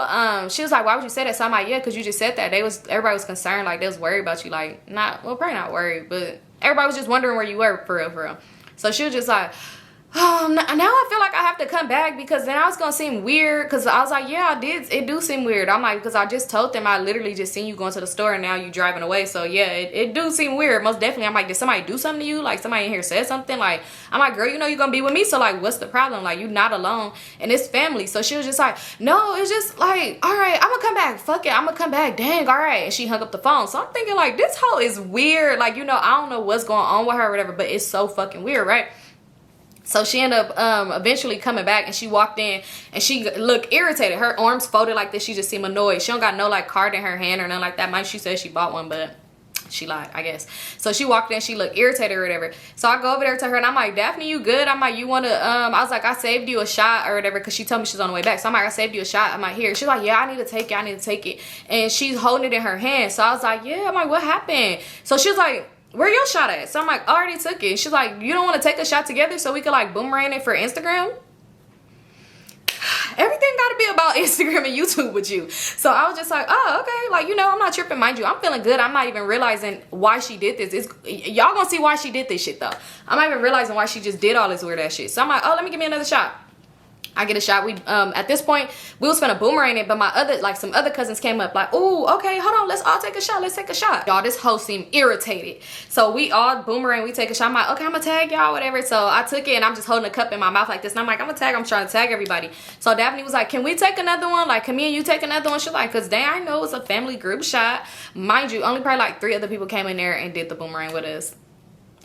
she was like, why would you say that? So I'm like, yeah, because you just said that. Everybody was concerned. Like, they was worried about you. Like, probably not worried, but everybody was just wondering where you were for real. So she was just like, oh, now I feel like I have to come back because then I was gonna seem weird. Because I was like, yeah, I did. It do seem weird. I'm like, because I just told them I literally just seen you going to the store and now you driving away. So yeah, it do seem weird. Most definitely. I'm like, did somebody do something to you? Like, somebody in here said something? Like, I'm like, girl, you know you're gonna be with me. So like, what's the problem? Like, you not alone and it's family. So she was just like, no, it's just like, all right, I'm gonna come back. Fuck it, I'm gonna come back. Dang, all right. And she hung up the phone. So I'm thinking like, this hoe is weird. Like, you know, I don't know what's going on with her or whatever, but it's so fucking weird, right? So she ended up eventually coming back and she walked in and she looked irritated. Her arms folded like this. She just seemed annoyed. She don't got no like card in her hand or nothing like that. Mind she said she bought one, but she lied, I guess. So she walked in, she looked irritated or whatever. So I go over there to her and I'm like, Daphne, you good? I'm like, you want to, I was like, I saved you a shot or whatever because she told me she's on the way back. So I'm like, I saved you a shot. I'm like, here. She's like, yeah, I need to take it. And she's holding it in her hand. So I was like, yeah. I'm like, what happened? So she was like, where your shot at? So I'm like, I already took it. She's like, you don't want to take a shot together so we could like boomerang it for Instagram? Everything got to be about Instagram and YouTube with you. So I was just like, oh, okay. Like, you know, I'm not tripping. Mind you, I'm feeling good. I'm not even realizing why she did this. Y'all gonna see why she did this shit though. I'm not even realizing why she just did all this weird ass shit. So I'm like, oh, let me give me another shot. I get a shot. We at this point we was finna boomerang it, but my some other cousins came up like, oh, okay, hold on, let's all take a shot. Let's take a shot. Y'all, this hoe seemed irritated. So we all boomerang, we take a shot. I'm like, okay, I'm gonna tag y'all, whatever. So I took it and I'm just holding a cup in my mouth like this. And I'm like, I'm trying to tag everybody. So Daphne was like, can we take another one? Like, can me and you take another one? She's like, cause dang, I know it's a family group shot. Mind you, only probably like 3 other people came in there and did the boomerang with us.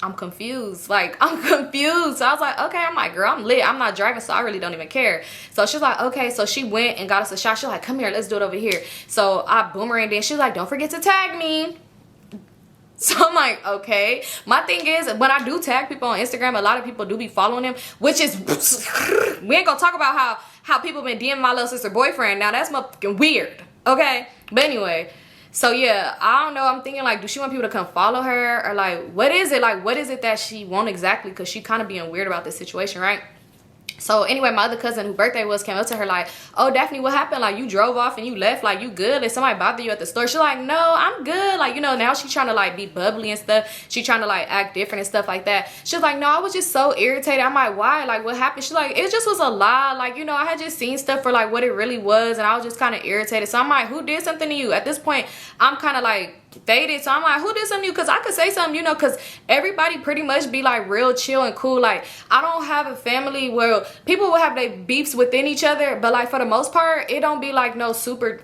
I'm confused. Like, I'm confused. So I was like, okay. I'm like, girl, I'm lit. I'm not driving, so I really don't even care. So she's like, okay. So she went and got us a shot. She's like, come here, let's do it over here. So I boomeranged in. She's like, don't forget to tag me. So I'm like, okay. My thing is, when I do tag people on Instagram, a lot of people do be following them, which is, we ain't gonna talk about how people been DMing my little sister boyfriend. Now that's fucking weird, okay? But anyway, so yeah, I don't know. I'm thinking like, do she want people to come follow her? Or like, what is it? Like, what is it that she want exactly? Because she kind of being weird about this situation, right? So anyway, my other cousin whose birthday was came up to her like, oh, Daphne, what happened? Like, you drove off and you left. Like, you good? Did somebody bother you at the store? She's like, no, I'm good. Like, you know, now she's trying to like be bubbly and stuff. She trying to like act different and stuff like that. She's like, no, I was just so irritated. I'm like, why? Like, what happened? She's like, it just was a lie. Like, you know, I had just seen stuff for like what it really was. And I was just kind of irritated. So I'm like, who did something to you? At this point, I'm kind of like faded. So I'm like, who did something to you? Because I could say something, you know, because everybody pretty much be like real chill and cool. Like, I don't have a family where people will have their beefs within each other, but like for the most part, it don't be like no super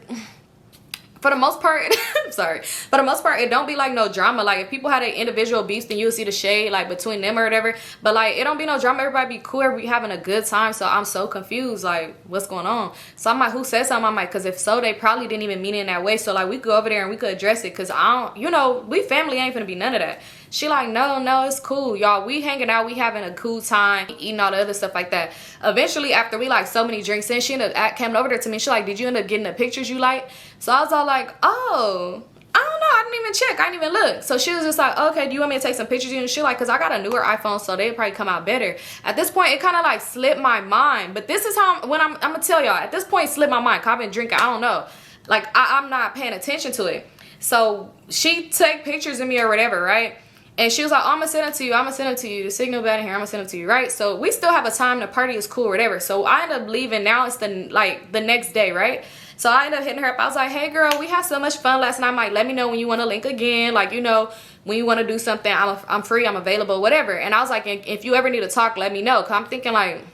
for the most part, I'm sorry, for the most part, it don't be like no drama. Like if people had an individual beef, then you'll see the shade like between them or whatever. But like it don't be no drama. Everybody be cool. We having a good time. So I'm so confused. Like what's going on? So I'm like, who said something? I'm like, because if so, they probably didn't even mean it in that way. So like we could go over there and we could address it. Cause I don't, you know, we family ain't finna be none of that. She like, no, it's cool, y'all. We hanging out, we having a cool time, eating all the other stuff like that. Eventually, after we like so many drinks in, she ended up coming over there to me. She like, did you end up getting the pictures you like? So I was all like, oh, I don't know, I didn't even check, I didn't even look. So she was just like, okay, do you want me to take some pictures of you? And she like, cause I got a newer iPhone, so they'd probably come out better. At this point, it kind of like slipped my mind. But this is how, when I'm gonna tell y'all, at this point, it slipped my mind. Cause I've been drinking, I don't know. Like, I'm not paying attention to it. So she take pictures of me or whatever, right? And she was like, oh, I'm gonna send it to you. I'm gonna send it to you. The signal bad in here. I'm gonna send it to you, right? So we still have a time. The party is cool or whatever. So I end up leaving. Now it's the next day, right? So I ended up hitting her up. I was like, hey, girl, we had so much fun last night. I'm like, let me know when you want to link again. Like, you know, when you want to do something, I'm free. I'm available, whatever. And I was like, if you ever need to talk, let me know. Cause I'm thinking like,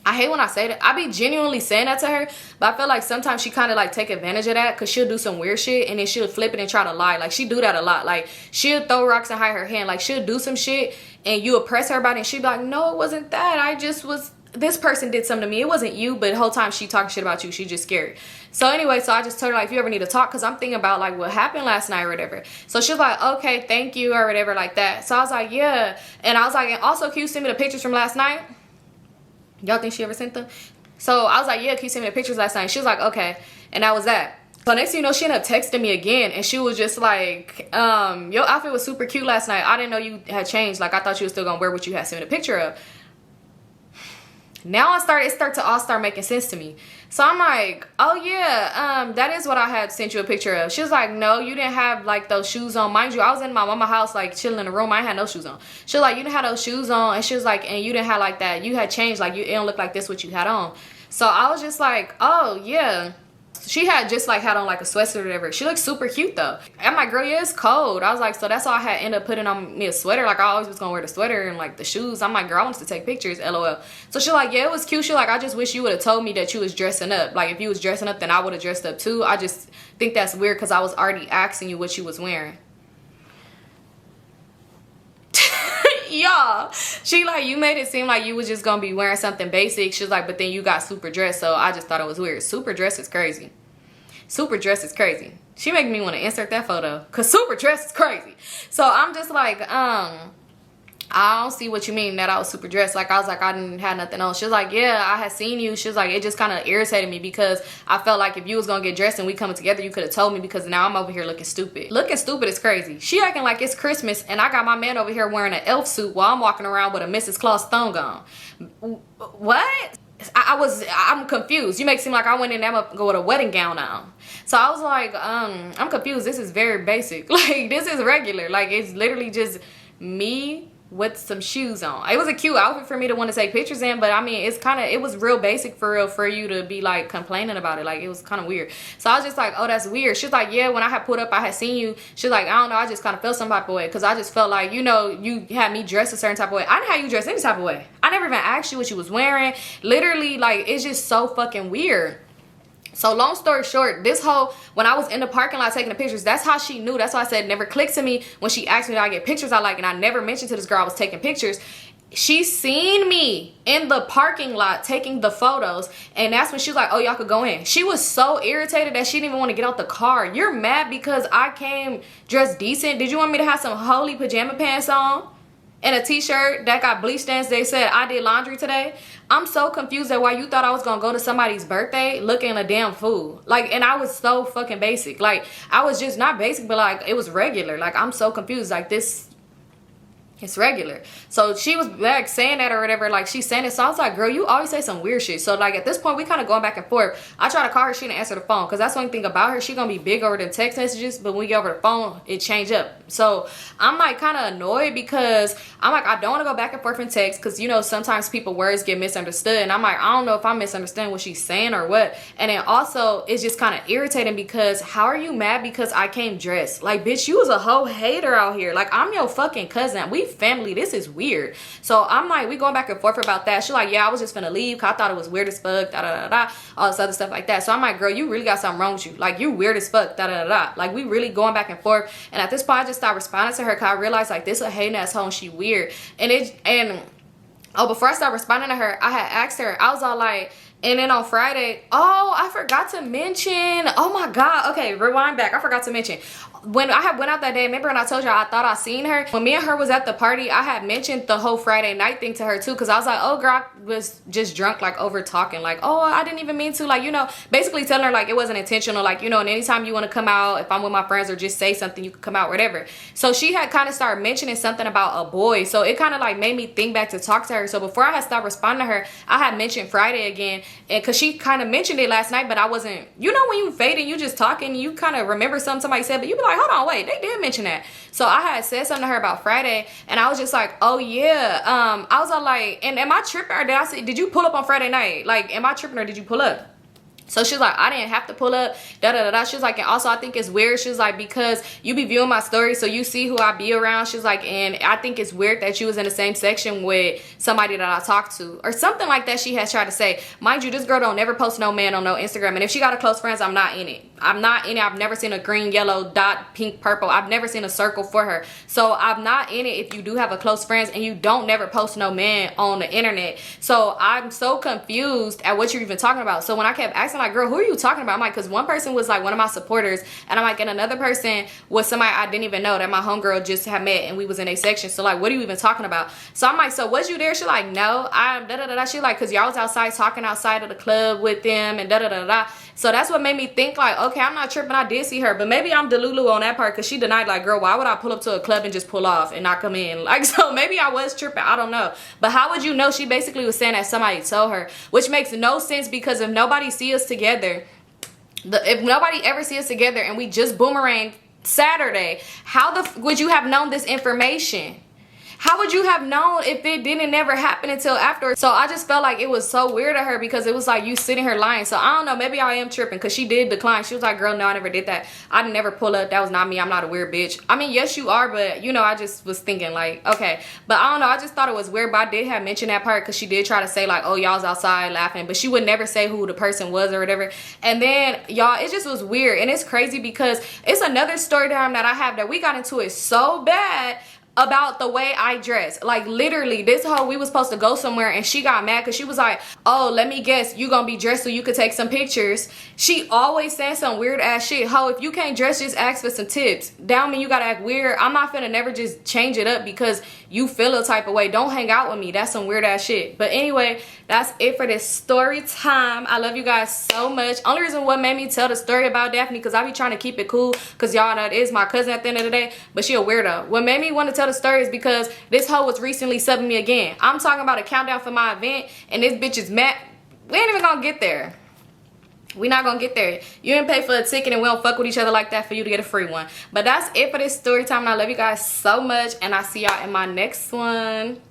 I hate when I say that. I be genuinely saying that to her, but I feel like sometimes she kind of like take advantage of that because she'll do some weird shit and then she'll flip it and try to lie. Like she do that a lot. Like she'll throw rocks and hide her hand. Like she'll do some shit and you oppress her about it and she'll be like, no, it wasn't that. I just was, this person did something to me. It wasn't you, but the whole time she talking shit about you, she just scared. So anyway, so I just told her like, if you ever need to talk, because I'm thinking about like what happened last night or whatever. So she was like, okay, thank you or whatever like that. So I was like, yeah. And I was like, and also can you send me the pictures from last night? Y'all think she ever sent them? So I was like, yeah, can you send me the pictures last night? She was like, okay. And that was that. So next thing you know, she ended up texting me again. And she was just like, your outfit was super cute last night. I didn't know you had changed. Like, I thought you were still going to wear what you had sent me the picture of. Now it start to all start making sense to me. So I'm like, oh yeah, that is what I had sent you a picture of. She was like, no, you didn't have like those shoes on. Mind you, I was in my mama's house like chilling in the room. I had no shoes on. She was like, you didn't have those shoes on. And she was like, and you didn't have like that. You had changed, like it don't look like this what you had on. So I was just like, oh yeah. She had just like had on like a sweatshirt or whatever. She looked super cute though. I'm like, girl, yeah, it's cold. I was like, so that's all I had ended up putting on me a sweater. Like I always was gonna wear the sweater and like the shoes. I'm like, girl, I wanted to take pictures, LOL. So she like, yeah, it was cute. She like, I just wish you would have told me that you was dressing up. Like if you was dressing up, then I would have dressed up too. I just think that's weird because I was already asking you what you was wearing. Y'all, she like, you made it seem like you was just gonna be wearing something basic. She was like, but then you got super dressed, so I just thought it was weird. Super dress is crazy. Super dress is crazy. She making me want to insert that photo because super dress is crazy. So I'm just like, I don't see what you mean that I was super dressed. Like I was like, I didn't have nothing on. She was like, yeah, I had seen you. She was like, it just kind of irritated me because I felt like if you was gonna get dressed and we coming together, you could have told me because now I'm over here looking stupid. Looking stupid is crazy. She acting like it's Christmas and I got my man over here wearing an elf suit while I'm walking around with a Mrs. Claus thong on. What? I'm confused. You make it seem like I went in there and go with a wedding gown on. So I was like, I'm confused. This is very basic. Like this is regular. Like it's literally just me with some shoes on. It was a cute outfit for me to want to take pictures in, but I mean it was real basic for real for you to be like complaining about it. Like it was kind of weird. So I was just like, oh, that's weird. She was like, yeah, when I had put up I had seen you. She was like, I don't know, I just kind of felt some type of way because I just felt like, you know, you had me dressed a certain type of way. I didn't have you dressed any type of way. I never even asked you what you was wearing. Literally, like it's just so fucking weird. So long story short, this whole, when I was in the parking lot taking the pictures, that's how she knew. That's why I said it never clicked to me when she asked me if I get pictures I like, and I never mentioned to this girl I was taking pictures. She seen me in the parking lot taking the photos, and that's when she was like, oh, y'all could go in. She was so irritated that she didn't even want to get out the car. You're mad because I came dressed decent. Did you want me to have some holy pajama pants on and a t-shirt that got bleach stains? They said I did laundry today. I'm so confused at why you thought I was gonna go to somebody's birthday looking a damn fool. Like, and I was so fucking basic. Like, I was just not basic, but like, it was regular. Like, I'm so confused. Like, this, it's regular. So she was like saying that or whatever, like she's saying it. So I was like, girl, you always say some weird shit. So like at this point, we kind of going back and forth. I try to call her, she didn't answer the phone, because that's one thing about her. She gonna be big over them text messages, but when we get over the phone, it change up. So I'm like kind of annoyed because I'm like, I don't want to go back and forth in text, because you know sometimes people words get misunderstood, and I'm like, I don't know if I'm misunderstanding what she's saying or what. And then also it's just kind of irritating because how are you mad because I came dressed? Like, bitch, you was a whole hater out here. Like, I'm your fucking cousin. We family. This is weird. So I'm like, we going back and forth about that. She's like, yeah, I was just finna leave because I thought it was weird as fuck, da da da da, all this other stuff like that. So I'm like, girl, you really got something wrong with you. Like, you weird as fuck, da da da da. Like, we really going back and forth. And at this point, I just started responding to her because I realized, like, this a hating ass hoe and she weird. Before I started responding to her, I had asked her, I was all like, and then on Friday, oh, I forgot to mention, oh my God, okay, rewind back, I forgot to mention, when I had went out that day, remember when I told y'all I thought I seen her? When me and her was at the party, I had mentioned the whole Friday night thing to her too, because I was like, oh girl, I was just drunk, like over talking, like, oh, I didn't even mean to, like, you know, basically telling her like it wasn't intentional, like, you know, and anytime you want to come out, if I'm with my friends or just say something, you can come out, whatever. So she had kind of started mentioning something about a boy, so it kind of like made me think back to talk to her. So before I had stopped responding to her, I had mentioned Friday again, and because she kind of mentioned it last night, but I wasn't, you know, when you fade and you just talking, you kind of remember something somebody said, but you be like, hold on, wait, they did mention that. So I had said something to her about Friday, and I was just like, oh yeah, I was all like, and am I tripping, or did you pull up on Friday night? Like, am I tripping or did you pull up? So she's like, I didn't have to pull up, da da da da. She's like, and also I think it's weird. She's like, because you be viewing my story, so you see who I be around. She's like, and I think it's weird that you was in the same section with somebody that I talked to, or something like that. She has tried to say. Mind you, this girl don't never post no man on no Instagram, and if she got a close friends, I'm not in it. I'm not in it. I've never seen a green, yellow, dot, pink, purple. I've never seen a circle for her. So I'm not in it if you do have a close friends and you don't never post no man on the internet. So I'm so confused at what you're even talking about. So when I kept asking, like, girl, who are you talking about? I'm like, because one person was like one of my supporters, and I'm like, and another person was somebody I didn't even know that my homegirl just had met, and we was in a section. So like, what are you even talking about? So I'm like, so was you there? She's like, no, I'm da da da da. She like, because y'all was outside talking outside of the club with them and da da da da. So that's what made me think like, okay, I'm not tripping. I did see her, but maybe I'm delulu on that part, because she denied, like, girl, why would I pull up to a club and just pull off and not come in? Like, so maybe I was tripping. I don't know. But how would you know? She basically was saying that somebody told her, which makes no sense, because if nobody see us together, if nobody ever see us together and we just boomerang Saturday, how would you have known this information? How would you have known if it didn't never happen until after? So I just felt like it was so weird to her, because it was like you sitting here lying. So I don't know, maybe I am tripping, because she did decline. She was like, girl, no, I never did that. I didn't never pull up. That was not me. I'm not a weird bitch. I mean, yes, you are, but you know, I just was thinking like, okay. But I don't know, I just thought it was weird. But I did have mentioned that part, because she did try to say like, oh, y'all's outside laughing, but she would never say who the person was or whatever. And then y'all, it just was weird. And it's crazy, because it's another story time that I have that we got into it so bad about the way I dress. Like, literally, this hoe, we was supposed to go somewhere, and she got mad because she was like, oh, let me guess, you gonna be dressed so you could take some pictures. She always saying some weird ass shit. Ho, if you can't dress, just ask for some tips. Down mean you gotta act weird. I'm not finna never just change it up because you feel a type of way. Don't hang out with me. That's some weird ass shit. But anyway, that's it for this story time. I love you guys so much. Only reason what made me tell the story about Daphne, because I be trying to keep it cool, because y'all know it is my cousin at the end of the day, but she a weirdo. What made me want to tell the story is because this hoe was recently subbing me again. I'm talking about a countdown for my event, and this bitch is mad. We ain't even gonna get there. We not gonna get there. You didn't pay for a ticket, and we don't fuck with each other like that for you to get a free one. But that's it for this story time, and I love you guys so much, and I'll see y'all in my next one.